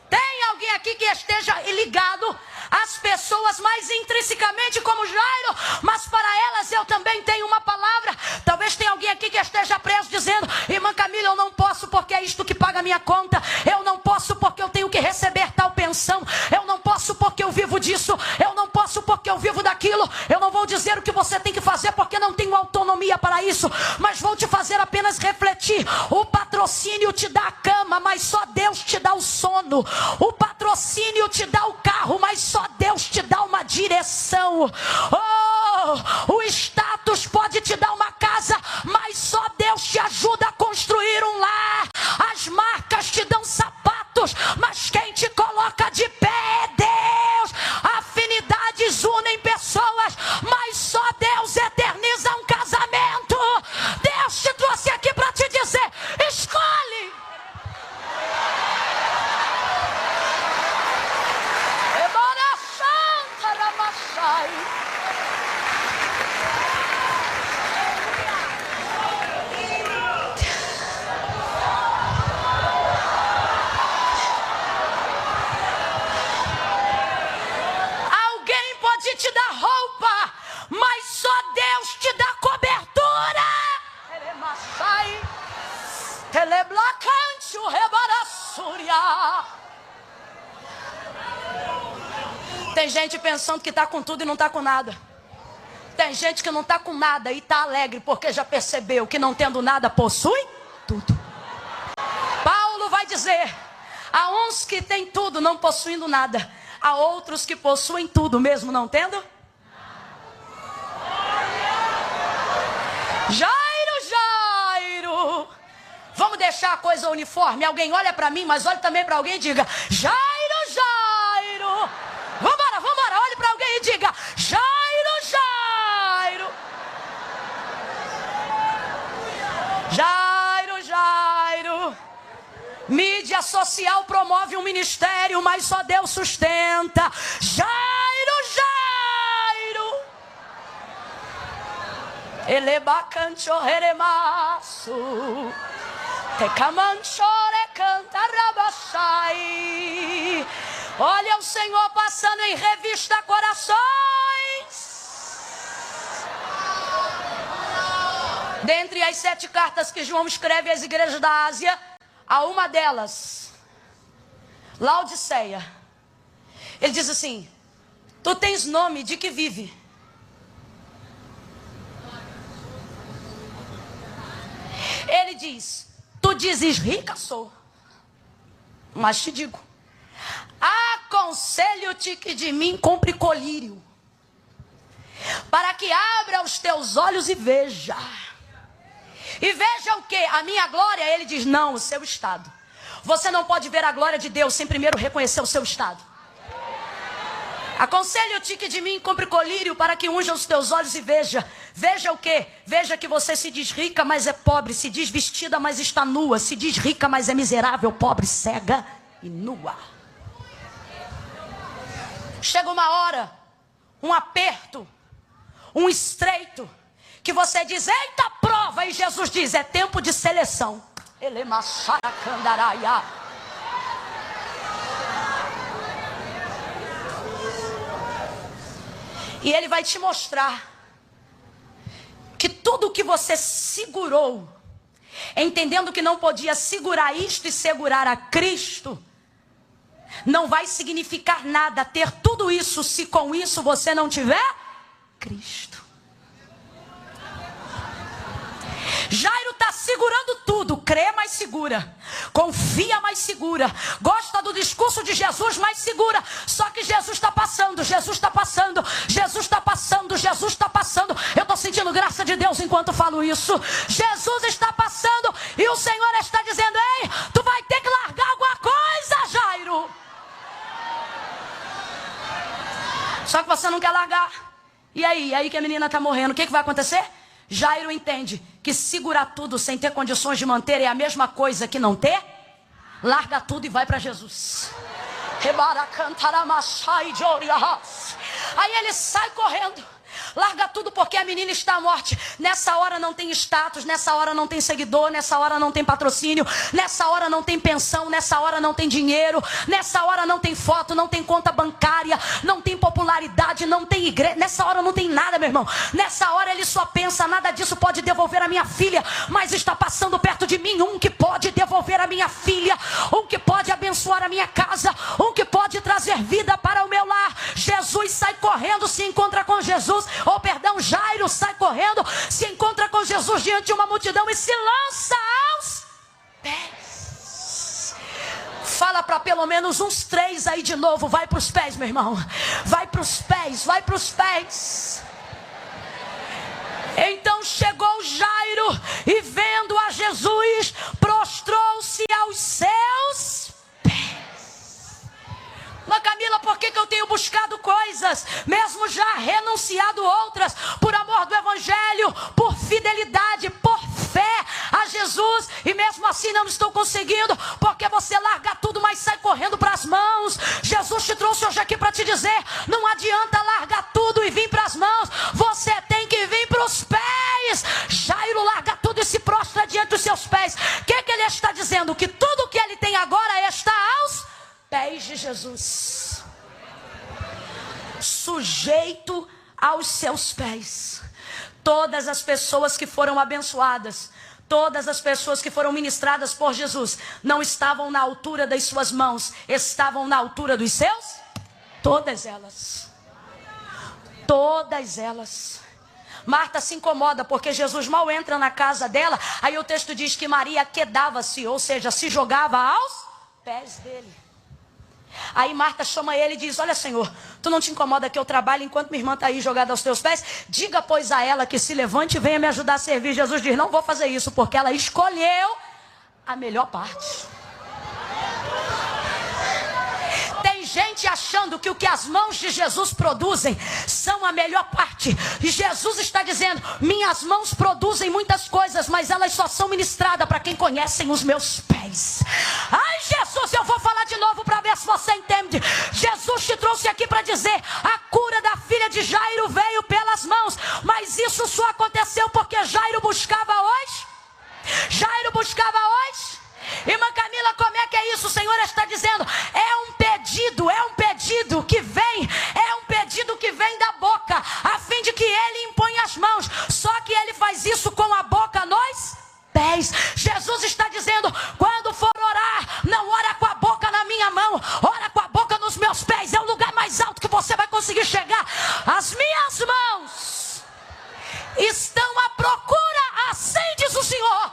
Tem alguém aqui que esteja ligado às pessoas mais intrinsecamente como Jairo, mas para elas eu também tenho uma palavra. Talvez tenha alguém aqui que esteja preso dizendo, irmã Camila, eu não posso porque é isto que paga a minha conta. Eu não posso porque eu tenho que receber tal pensão. Eu não posso porque eu vivo disso. Eu não posso porque eu vivo daquilo. Eu não vou dizer o que você tem que fazer porque não tenho autonomia para isso. Mas vou te fazer apenas refletir. O patrocínio te dá a cama, mas só Deus te dá o sono. O patrocínio te dá o carro, mas só Deus te dá uma direção. O status pode te dar uma casa, mas só Deus te ajuda a construir um lar. As marcas te dão sapatos, mas quem te coloca de pé é Deus. Afinidades unem pessoas, mas só Deus eterniza um casamento. Deus te trouxe aqui para te dizer, escolhe. Alguém pode te dar roupa, mas só Deus te dá cobertura. Tem gente pensando que está com tudo e não está com nada. Tem gente que não está com nada e está alegre porque já percebeu que não tendo nada possui tudo. Paulo vai dizer, há uns que têm tudo não possuindo nada, há outros que possuem tudo mesmo não tendo. Jairo, vamos deixar a coisa uniforme. Alguém olha para mim, mas olha também para alguém e diga, Jairo. Vambora, olhe para alguém e diga, Jairo. Mídia social promove um ministério, mas só Deus sustenta. Jairo. Elebacancho heremasu. Tecamanchore cantarabachai. Olha o Senhor passando em revista corações. Dentre as 7 cartas que João escreve às igrejas da Ásia, há uma delas, Laodiceia. Ele diz assim: tu tens nome de que vive. Ele diz: tu dizes rica sou, mas te digo, aconselho-te que de mim compre colírio, para que abra os teus olhos e veja. E veja o que? A minha glória? Ele diz: não, o seu estado. Você não pode ver a glória de Deus sem primeiro reconhecer o seu estado. Aconselho-te que de mim compre colírio, para que unja os teus olhos e veja. Veja o que? Veja que você se diz rica, mas é pobre. Se diz vestida, mas está nua. Se diz rica, mas é miserável, pobre, cega e nua. Chega uma hora, um aperto, um estreito, que você diz: eita prova, e Jesus diz: é tempo de seleção. Ele macharacandaraiá. E ele vai te mostrar que tudo que você segurou, entendendo que não podia segurar isto e segurar a Cristo, não vai significar nada ter tudo isso se com isso você não tiver Cristo. Jairo está segurando tudo, crê, mas segura, confia, mas segura, gosta do discurso de Jesus, mas segura. Só que Jesus está passando, Jesus está passando, Jesus está passando, Jesus está passando. Eu estou sentindo graça de Deus enquanto falo isso. Jesus está passando e o Senhor está dizendo: ei, tu vai ter que largar alguma coisa, Jairo. Só que você não quer largar. E aí que a menina está morrendo, o que vai acontecer? Jairo entende que segurar tudo sem ter condições de manter é a mesma coisa que não ter. Larga tudo e vai para Jesus. Aí ele sai correndo, larga tudo porque a menina está à morte. Nessa hora não tem status, nessa hora não tem seguidor, nessa hora não tem patrocínio, nessa hora não tem pensão, nessa hora não tem dinheiro, nessa hora não tem foto, não tem conta bancária, não tem popularidade, não tem igreja, nessa hora não tem nada, meu irmão. Nessa hora ele só pensa: nada disso pode devolver a minha filha, mas está passando perto de mim um que pode devolver a minha filha, um que pode abençoar a minha casa, um que pode trazer vida para o meu lar. Jesus sai correndo, se encontra com Jesus, Jairo sai correndo, se encontra com Jesus diante de uma multidão e se lança aos pés. Fala para pelo menos uns 3 aí de novo: vai para os pés, meu irmão, vai para os pés, vai para os pés. Então chegou Jairo e, vendo a Jesus, prostrou-se aos seus pés. Mas Camila, por que eu tenho buscado coisas, mesmo já renunciado outras, por amor do Evangelho, por fidelidade, por fé a Jesus, e mesmo assim não estou conseguindo? Porque você larga tudo, mas sai correndo para as mãos. Jesus te trouxe hoje aqui para te dizer: não adianta largar tudo e vir para as mãos, você tem que vir para os pés. Jairo larga tudo e se prostra diante dos seus pés. O que ele está dizendo? Que tudo que ele tem agora está aos pés de Jesus, sujeito aos seus pés. Todas as pessoas que foram abençoadas, todas as pessoas que foram ministradas por Jesus, não estavam na altura das suas mãos, estavam na altura dos seus. Todas elas. Todas elas. Marta se incomoda porque Jesus mal entra na casa dela. Aí o texto diz que Maria quedava-se, ou seja, se jogava aos pés dele. Aí Marta chama ele e diz: olha, Senhor, tu não te incomoda que eu trabalhe enquanto minha irmã está aí jogada aos teus pés? Diga, pois, a ela que se levante e venha me ajudar a servir. Jesus diz: não vou fazer isso, porque ela escolheu a melhor parte. Tem gente achando que o que as mãos de Jesus produzem são a melhor parte. E Jesus está dizendo: minhas mãos produzem muitas coisas, mas elas só são ministradas para quem conhecem os meus pés. Ai, Jesus, eu vou falar de novo para ver ver se você entende. Jesus te trouxe aqui para dizer: a cura da filha de Jairo veio pelas mãos, mas isso só aconteceu porque Jairo buscava hoje. Jairo buscava hoje. Irmã Camila, como é que é isso? O Senhor está dizendo: é um pedido que vem, da boca, a fim de que ele imponha as mãos. Só que ele faz isso com a boca nos pés. Jesus está dizendo: quando for orar, não ora com a boca na minha mão, ora com a boca nos meus pés. É o lugar mais alto que você vai conseguir chegar. As minhas mãos estão à procura, assim diz o Senhor,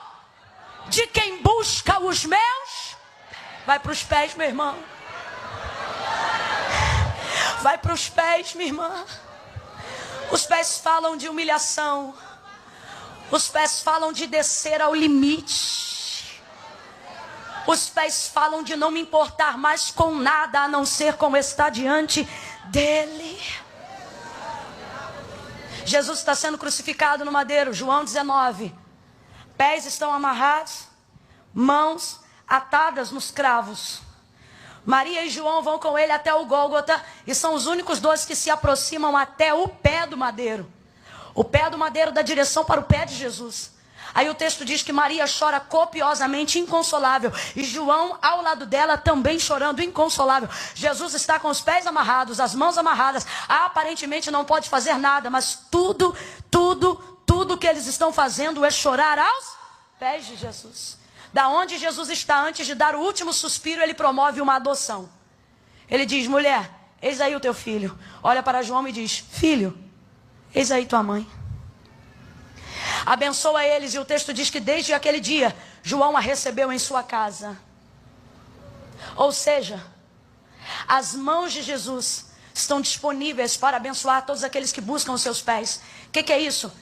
de quem busca os meus. Vai para os pés, meu irmão. Vai para os pés, minha irmã. Os pés falam de humilhação. Os pés falam de descer ao limite. Os pés falam de não me importar mais com nada, a não ser como está diante dele. Jesus está sendo crucificado no madeiro, João 19. Pés estão amarrados, mãos atadas nos cravos. Maria e João vão com ele até o Gólgota e são os únicos dois que se aproximam até o pé do madeiro. O pé do madeiro dá direção para o pé de Jesus. Aí o texto diz que Maria chora copiosamente, inconsolável. E João ao lado dela também chorando, inconsolável. Jesus está com os pés amarrados, as mãos amarradas. Aparentemente não pode fazer nada, mas tudo que eles estão fazendo é chorar aos pés de Jesus. Da onde Jesus está, antes de dar o último suspiro, ele promove uma adoção. Ele diz: mulher, eis aí o teu filho. Olha para João e diz: filho, eis aí tua mãe. Abençoa eles, e o texto diz que desde aquele dia, João a recebeu em sua casa. Ou seja, as mãos de Jesus estão disponíveis para abençoar todos aqueles que buscam os seus pés. O que é isso?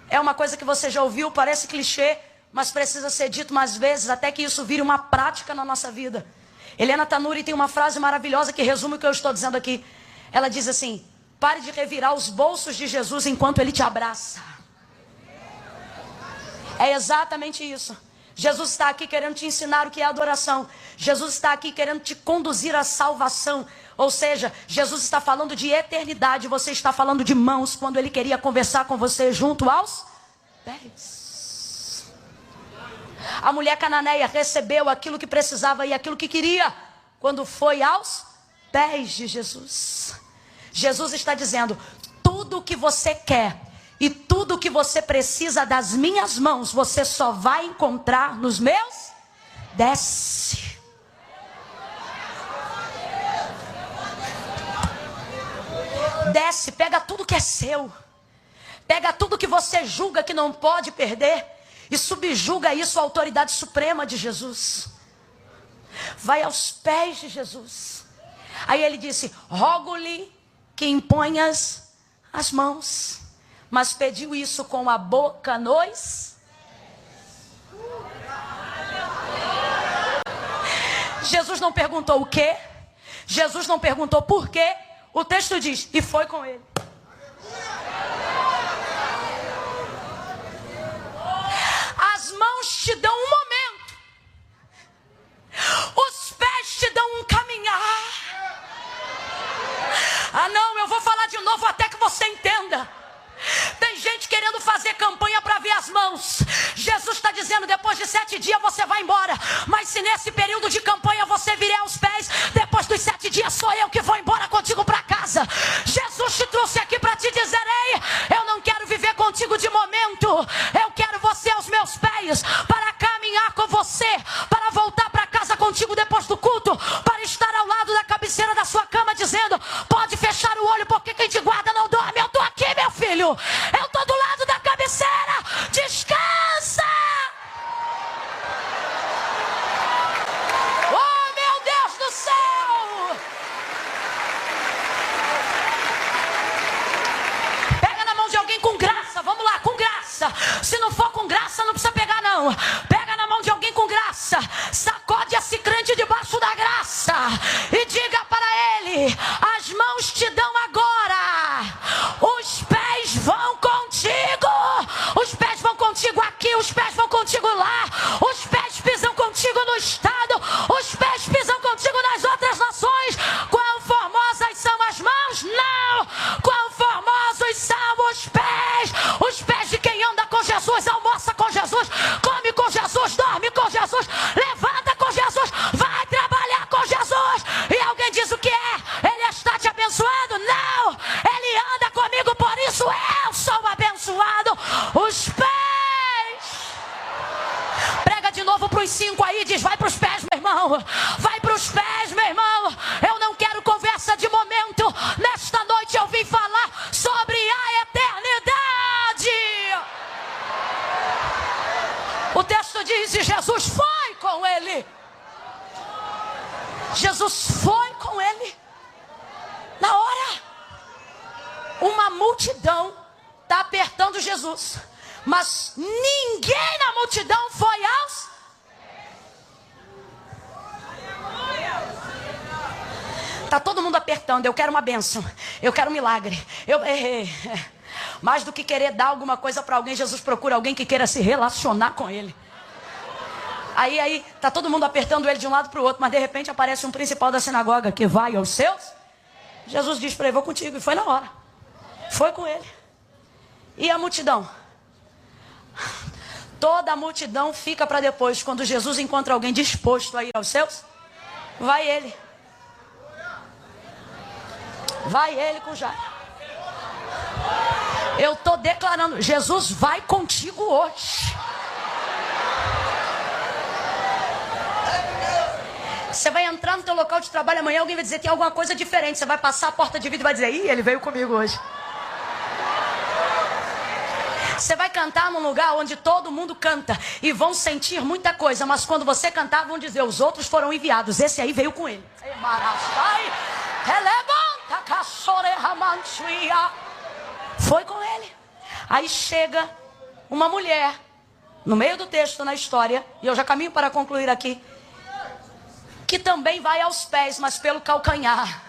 É uma coisa que você já ouviu, parece clichê, mas precisa ser dito mais vezes, até que isso vire uma prática na nossa vida. Helena Tanuri tem uma frase maravilhosa que resume o que eu estou dizendo aqui. Ela diz assim: pare de revirar os bolsos de Jesus enquanto ele te abraça. É exatamente isso. Jesus está aqui querendo te ensinar o que é adoração. Jesus está aqui querendo te conduzir à salvação. Ou seja, Jesus está falando de eternidade. Você está falando de mãos quando ele queria conversar com você junto aos pés. A mulher cananeia recebeu aquilo que precisava e aquilo que queria quando foi aos pés de Jesus. Jesus está dizendo: tudo o que você quer e tudo o que você precisa das minhas mãos, você só vai encontrar nos meus. Desce. Desce, pega tudo que é seu. Pega tudo que você julga que não pode perder e subjuga isso à autoridade suprema de Jesus. Vai aos pés de Jesus. Aí ele disse: rogo-lhe que imponhas as mãos. Mas pediu isso com a boca nos. Jesus não perguntou o quê. Jesus não perguntou por quê. O texto diz: e foi com ele. As mãos te dão um momento. Os pés te dão um caminhar. Ah não, eu vou falar de novo até que você entenda. Tem gente querendo fazer campanha para ver as mãos. Jesus está dizendo: depois de 7 dias você vai embora. Mas se nesse período de campanha você vier aos pés, depois dos 7 dias sou eu que vou embora contigo para casa. Jesus te trouxe aqui para te dizer: ei, eu não quero viver contigo de momento. Eu quero você aos meus pés, para caminhar com você, para voltar para casa contigo depois do culto, para estar ao lado da cabeceira da sua cama dizendo: pode fechar o olho porque quem te guarda não dorme. Eu estou aqui, meu filho. Eu estou do lado da cabeceira. Descansa. Oh! para os 5 aí e diz: vai para os pés, meu irmão. Vai para os pés, meu irmão. Eu não quero conversa de momento. Nesta noite eu vim falar sobre a eternidade. O texto diz: e Jesus foi com ele. Jesus foi com ele. Na hora, uma multidão está apertando Jesus. Mas ninguém na multidão foi aos... Está todo mundo apertando. Eu quero uma bênção. Eu quero um milagre. Mais do que querer dar alguma coisa para alguém, Jesus procura alguém que queira se relacionar com ele. Aí está todo mundo apertando ele de um lado para o outro, mas de repente aparece um principal da sinagoga que vai aos seus. Jesus diz para ele: vou contigo. E foi na hora. Foi com ele. E a multidão? Toda a multidão fica para depois. Quando Jesus encontra alguém disposto a ir aos seus, vai ele. Vai ele com Jairo. Eu estou declarando: Jesus vai contigo hoje. Você vai entrar no teu local de trabalho amanhã, alguém vai dizer: tem alguma coisa diferente. Você vai passar a porta de vidro e vai dizer: ih, ele veio comigo hoje. Você vai cantar num lugar onde todo mundo canta e vão sentir muita coisa, mas quando você cantar vão dizer: os outros foram enviados, esse aí veio com ele. Foi com ele. Aí chega uma mulher no meio do texto, na história, e eu já caminho para concluir aqui, que também vai aos pés, mas pelo calcanhar.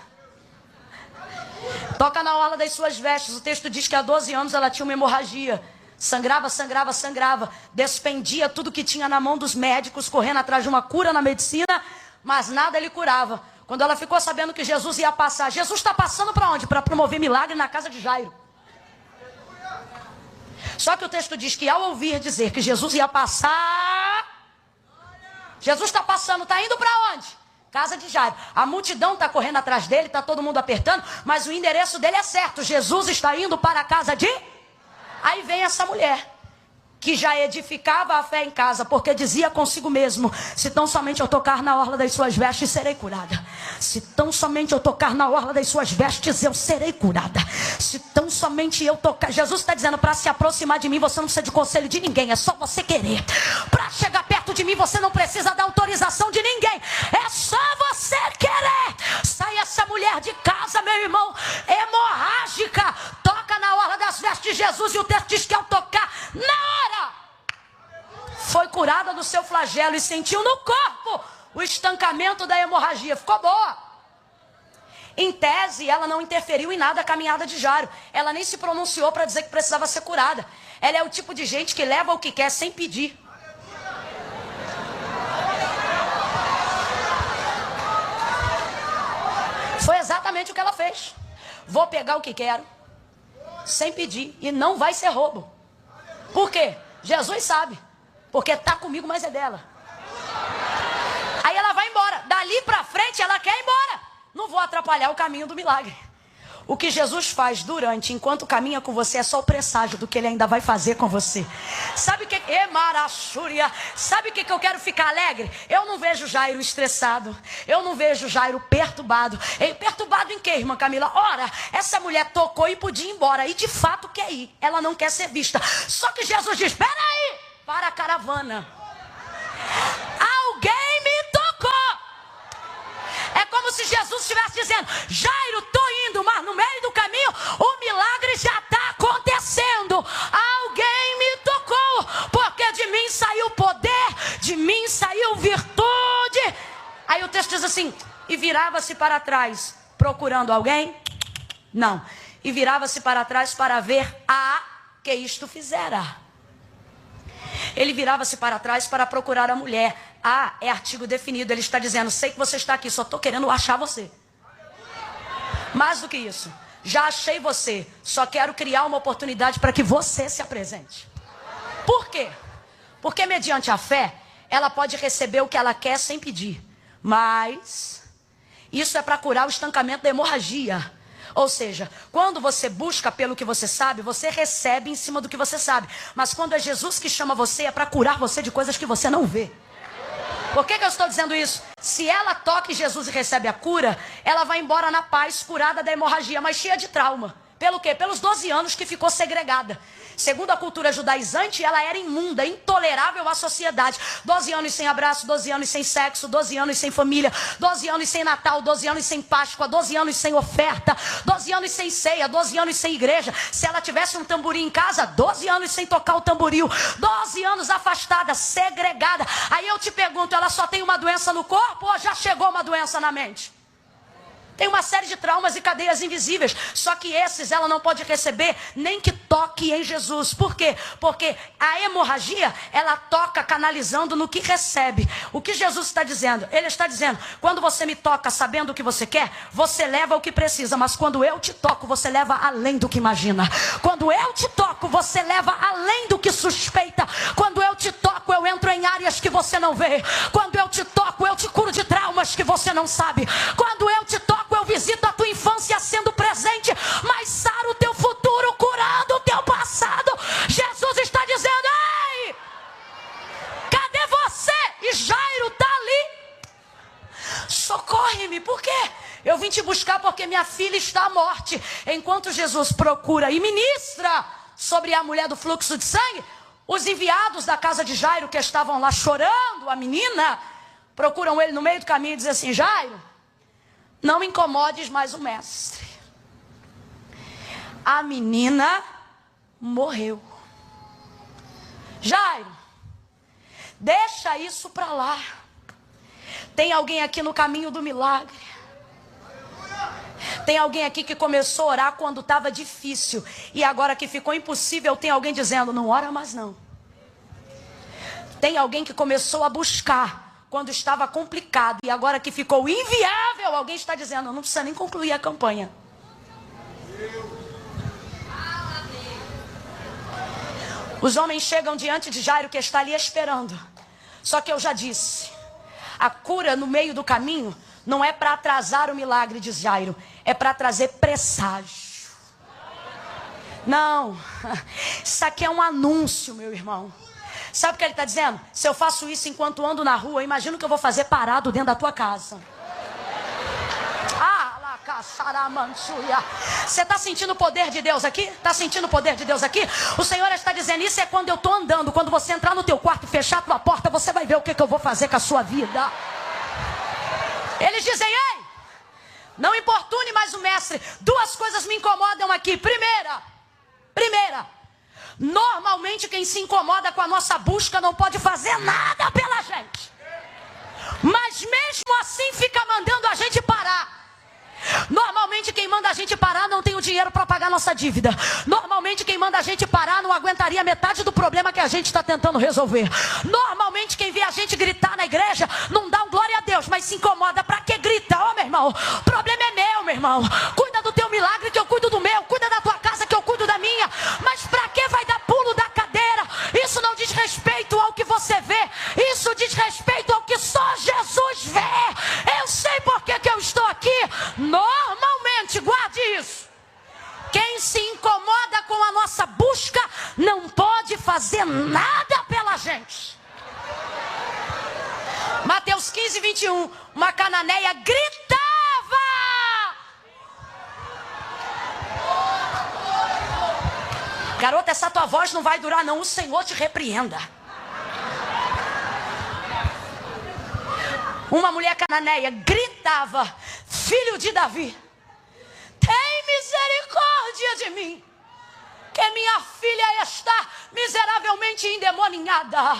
Toca na orla das suas vestes. O texto diz que há 12 anos ela tinha uma hemorragia. Sangrava, sangrava, sangrava. Despendia tudo que tinha na mão dos médicos, correndo atrás de uma cura na medicina, mas nada lhe curava. Quando ela ficou sabendo que Jesus ia passar, Jesus está passando para onde? Para promover milagre na casa de Jairo. Só que o texto diz que ao ouvir dizer que Jesus ia passar, Jesus está passando, está indo para onde? Casa de Jairo. A multidão está correndo atrás dele, está todo mundo apertando, mas o endereço dele é certo. Jesus está indo para a casa de... Aí vem essa mulher, que já edificava a fé em casa, porque dizia consigo mesmo: se tão somente eu tocar na orla das suas vestes, serei curada. Se tão somente eu tocar na orla das suas vestes, eu serei curada. Se tão somente eu tocar... Jesus está dizendo: para se aproximar de mim, você não precisa de conselho de ninguém, é só você querer. Para chegar perto de mim, você não precisa da autorização de ninguém, é só você querer. Sai essa mulher de casa, meu irmão, hemorrágica, toca na orla das vestes de Jesus, e o texto diz que ao tocar, na hora, foi curada do seu flagelo e sentiu no corpo o estancamento da hemorragia. Ficou boa. Em tese, ela não interferiu em nada a caminhada de Jairo. Ela nem se pronunciou para dizer que precisava ser curada. Ela é o tipo de gente que leva o que quer sem pedir. Foi exatamente o que ela fez. Vou pegar o que quero, sem pedir, e não vai ser roubo. Por quê? Jesus sabe. Porque está comigo, mas é dela. Aí ela vai embora. Dali para frente ela quer ir embora. Não vou atrapalhar o caminho do milagre. O que Jesus faz durante, enquanto caminha com você, é só o presságio do que ele ainda vai fazer com você. Sabe o que? Sabe o que eu quero ficar alegre? Eu não vejo Jairo estressado. Eu não vejo Jairo perturbado. Perturbado em quê, irmã Camila? Ora, essa mulher tocou e podia ir embora. E de fato quer ir. Ela não quer ser vista. Só que Jesus diz: espera aí, para a caravana. Alguém me tocou. É como se Jesus estivesse dizendo: Jairo, estou indo, mas no meio do caminho o milagre já está acontecendo. Alguém me tocou, porque de mim saiu poder, de mim saiu virtude. Aí o texto diz assim: e virava-se para trás, procurando alguém? Não. E virava-se para trás para ver a que isto fizera. Ele virava-se para trás para procurar a mulher. A é artigo definido. Ele está dizendo: sei que você está aqui, só estou querendo achar você. Mais do que isso, já achei você, só quero criar uma oportunidade para que você se apresente. Por quê? Porque mediante a fé, ela pode receber o que ela quer sem pedir. Mas isso é para curar o estancamento da hemorragia. Ou seja, quando você busca pelo que você sabe, você recebe em cima do que você sabe. Mas quando é Jesus que chama você, é para curar você de coisas que você não vê. Por que eu estou dizendo isso? Se ela toca em Jesus e recebe a cura, ela vai embora na paz, curada da hemorragia, mas cheia de trauma. Pelo quê? Pelos 12 anos que ficou segregada. Segundo a cultura judaizante, ela era imunda, intolerável à sociedade. 12 anos sem abraço, 12 anos sem sexo, 12 anos sem família, 12 anos sem Natal, 12 anos sem Páscoa, 12 anos sem oferta, 12 anos sem ceia, 12 anos sem igreja. Se ela tivesse um tamborim em casa, 12 anos sem tocar o tamboril, 12 anos afastada, segregada. Aí eu te pergunto, ela só tem uma doença no corpo ou já chegou uma doença na mente? Tem uma série de traumas e cadeias invisíveis. Só que esses ela não pode receber nem que toque em Jesus. Por quê? Porque a hemorragia, ela toca canalizando no que recebe. O que Jesus está dizendo? Ele está dizendo, quando você me toca sabendo o que você quer, você leva o que precisa. Mas quando eu te toco, você leva além do que imagina. Quando eu te toco, você leva além do que suspeita. Quando eu te toco, eu entro em áreas que você não vê. Quando eu te toco, eu te curo de traumas que você não sabe. Quando eu te toco, eu visito a tua infância sendo presente, mas saro o teu futuro, curando o teu passado. Jesus está dizendo, ei, cadê você? E Jairo está ali. Socorre-me, por quê? Eu vim te buscar porque minha filha está à morte. Enquanto Jesus procura e ministra sobre a mulher do fluxo de sangue, os enviados da casa de Jairo, que estavam lá chorando, a menina, procuram ele no meio do caminho e dizem assim, Jairo, não incomodes mais o mestre. A menina morreu. Jairo, deixa isso para lá. Tem alguém aqui no caminho do milagre. Tem alguém aqui que começou a orar quando estava difícil. E agora que ficou impossível, tem alguém dizendo, não ora mais não. Tem alguém que começou a buscar quando estava complicado, e agora que ficou inviável, alguém está dizendo, não precisa nem concluir a campanha. Os homens chegam diante de Jairo, que está ali esperando. Só que eu já disse, a cura no meio do caminho não é para atrasar o milagre de Jairo, é para trazer presságio. Não, isso aqui é um anúncio, meu irmão. Sabe o que ele está dizendo? Se eu faço isso enquanto ando na rua, imagina o que eu vou fazer parado dentro da tua casa. Você está sentindo o poder de Deus aqui? Está sentindo o poder de Deus aqui? O Senhor está dizendo, isso é quando eu estou andando. Quando você entrar no teu quarto e fechar a tua porta, você vai ver o que eu vou fazer com a sua vida. Eles dizem, ei, não importune mais o mestre. Duas coisas me incomodam aqui. Primeira, normalmente quem se incomoda com a nossa busca não pode fazer nada pela gente. Mas mesmo assim fica mandando a gente parar. Normalmente quem manda a gente parar não tem o dinheiro para pagar nossa dívida. Normalmente quem manda a gente parar não aguentaria metade do problema que a gente está tentando resolver. Normalmente quem vê a gente gritar na igreja não dá um glória a Deus, mas se incomoda. Para que grita? Ó, meu irmão, o problema é meu, meu irmão. Cuida do teu milagre que eu cuido do meu. Cuida da tua casa que eu cuido da minha. Mas para que vai dar pulo da cadeira? Isso não diz respeito ao que você vê. Isso diz respeito ao que só Jesus vê. Eu sei por que eu estou aqui. Normalmente, guarde isso. Quem se incomoda com a nossa busca não pode fazer nada pela gente. Mateus 15, 21. Uma cananeia gritava. Garota, essa tua voz não vai durar não. O Senhor te repreenda. Uma mulher cananeia gritava, filho de Davi, tem misericórdia de mim, que minha filha está miseravelmente endemoniada.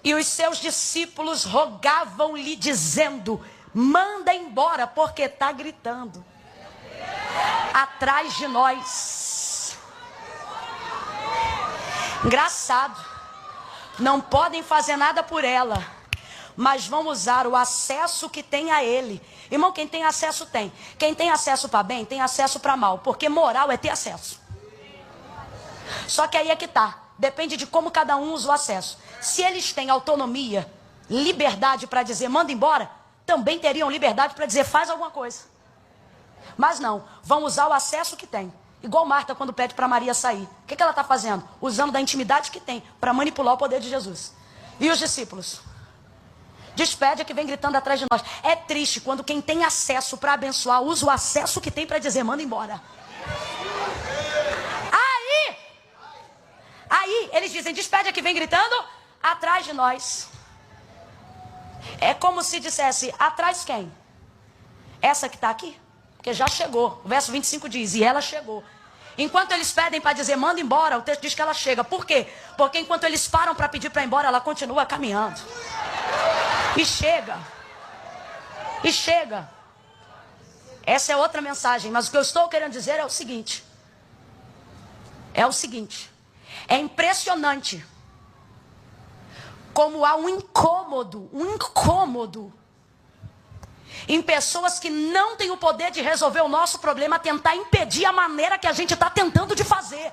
E os seus discípulos rogavam-lhe dizendo, manda embora, porque está gritando atrás de nós. Engraçado, não podem fazer nada por ela, mas vão usar o acesso que tem a ele. Irmão, quem tem acesso tem. Quem tem acesso para bem, tem acesso para mal. Porque moral é ter acesso. Só que aí é que tá. Depende de como cada um usa o acesso. Se eles têm autonomia, liberdade para dizer manda embora, também teriam liberdade para dizer faz alguma coisa. Mas não, vão usar o acesso que tem. Igual Marta quando pede para Maria sair. O que ela está fazendo? Usando da intimidade que tem para manipular o poder de Jesus. E os discípulos? Despede a que vem gritando atrás de nós. É triste quando quem tem acesso para abençoar usa o acesso que tem para dizer, manda embora. Aí eles dizem, despede a que vem gritando atrás de nós. É como se dissesse, atrás quem? Essa que está aqui? Porque já chegou. O verso 25 diz, e ela chegou. Enquanto eles pedem para dizer, manda embora, o texto diz que ela chega. Por quê? Porque enquanto eles param para pedir para ir embora, ela continua caminhando. E chega. E chega. Essa é outra mensagem. Mas o que eu estou querendo dizer é o seguinte. É impressionante como há um incômodo em pessoas que não têm o poder de resolver o nosso problema, tentar impedir a maneira que a gente está tentando de fazer.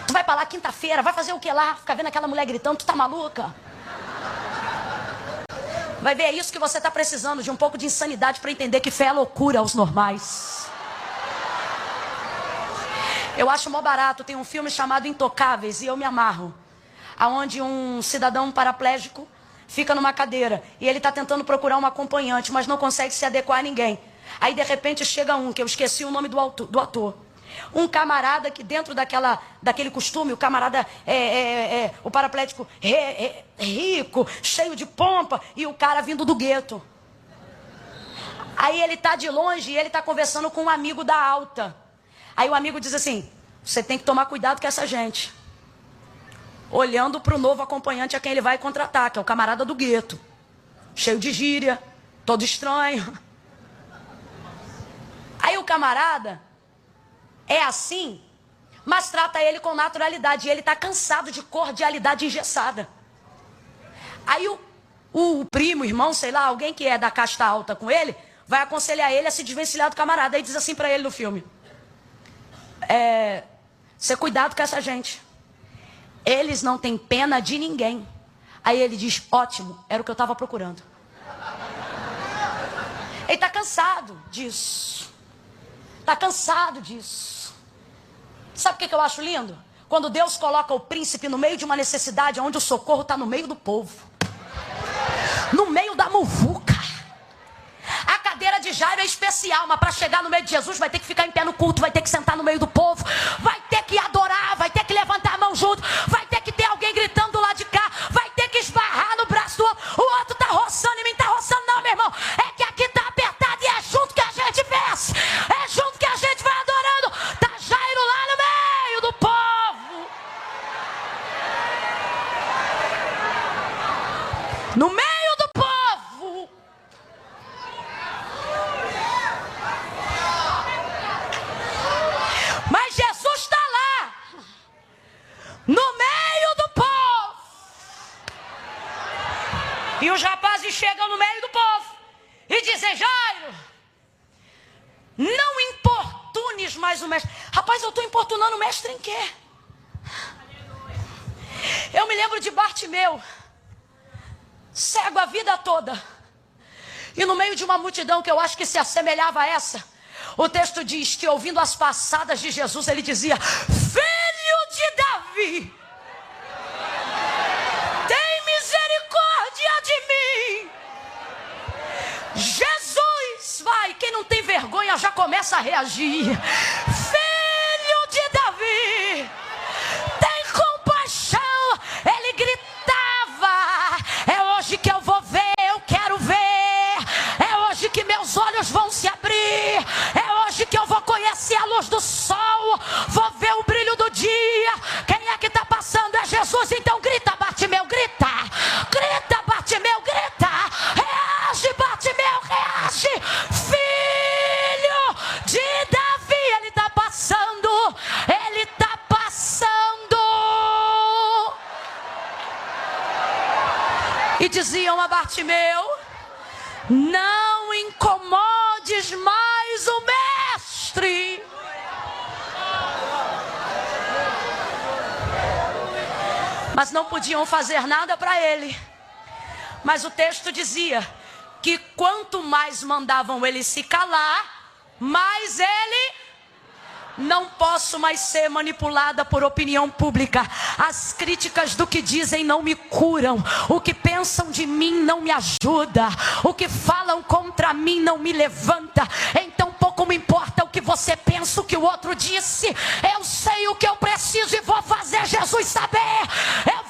Tu vai para lá quinta-feira, vai fazer o que lá? Ficar vendo aquela mulher gritando, tu tá maluca? Vai ver, é isso que você está precisando, de um pouco de insanidade para entender que fé é loucura aos normais. Eu acho mó barato, tem um filme chamado Intocáveis e eu me amarro. Aonde um cidadão paraplégico fica numa cadeira e ele está tentando procurar uma acompanhante, mas não consegue se adequar a ninguém. Aí de repente chega um, que eu esqueci o nome do ator. Um camarada que dentro daquele costume, o camarada o paraplégico rico, cheio de pompa, e o cara vindo do gueto. Aí ele está de longe e ele está conversando com um amigo da alta. Aí o amigo diz assim, você tem que tomar cuidado com essa gente. Olhando para o novo acompanhante a quem ele vai contratar, que é o camarada do gueto. Cheio de gíria, todo estranho. Aí o camarada é assim, mas trata ele com naturalidade. E ele está cansado de cordialidade engessada. Aí o primo, irmão, sei lá, alguém que é da casta alta com ele, vai aconselhar ele a se desvencilhar do camarada. Aí diz assim para ele no filme. Você cuidado com essa gente. Eles não têm pena de ninguém. Aí ele diz, ótimo, era o que eu estava procurando. Ele está cansado disso. Está cansado disso. Sabe o que eu acho lindo? Quando Deus coloca o príncipe no meio de uma necessidade, onde o socorro está no meio do povo. No meio da muvuca. A cadeira de Jairo é especial, mas para chegar no meio de Jesus vai ter que ficar em pé no culto, vai ter que sentar no meio do povo, vai ter que adorar, vai ter que levantar a mão junto, vai ter que ter alguém gritando do lado de cá, vai ter que esbarrar no braço do outro, o outro tá roçando em mim, tá roçando não, meu irmão, é que aqui tá apertado e é junto que a gente vence, é junto que a gente vai adorando, tá Jairo lá no meio do povo, no meio do povo. Mas Jesus está lá, no meio do povo. E os rapazes chegam no meio do povo e dizem, Jairo, não importunes mais o mestre. Rapaz, eu estou importunando o mestre em quê? Eu me lembro de Bartimeu, cego a vida toda. E no meio de uma multidão que eu acho que se assemelhava a essa, o texto diz que ouvindo as passadas de Jesus, ele dizia, filho de Davi, tem misericórdia de mim. Jesus, vai, quem não tem vergonha já começa a reagir. Filho de Davi, tem compaixão. Ele gritava, é hoje que eu vou ver, eu quero ver. É hoje que meus olhos vão se abrir. É hoje que eu vou conhecer a luz do sol. Vou ver o brilho do dia. Quem é que está passando? É Jesus. Então grita, Bartimeu, grita. Grita, Bartimeu, grita. Reage, Bartimeu, reage. Filho de Davi. Ele está passando. Ele está passando. E diziam a Bartimeu, não incomodes mais o mestre. Mas não podiam fazer nada para ele. Mas o texto dizia que quanto mais mandavam ele se calar, mais ele Não posso mais ser manipulada por opinião pública. As críticas do que dizem não me curam. O que pensam de mim não me ajuda. O que falam contra mim não me levanta. Então pouco me importa o que você pensa, o que o outro disse. Eu sei o que eu preciso e vou fazer Jesus saber. Eu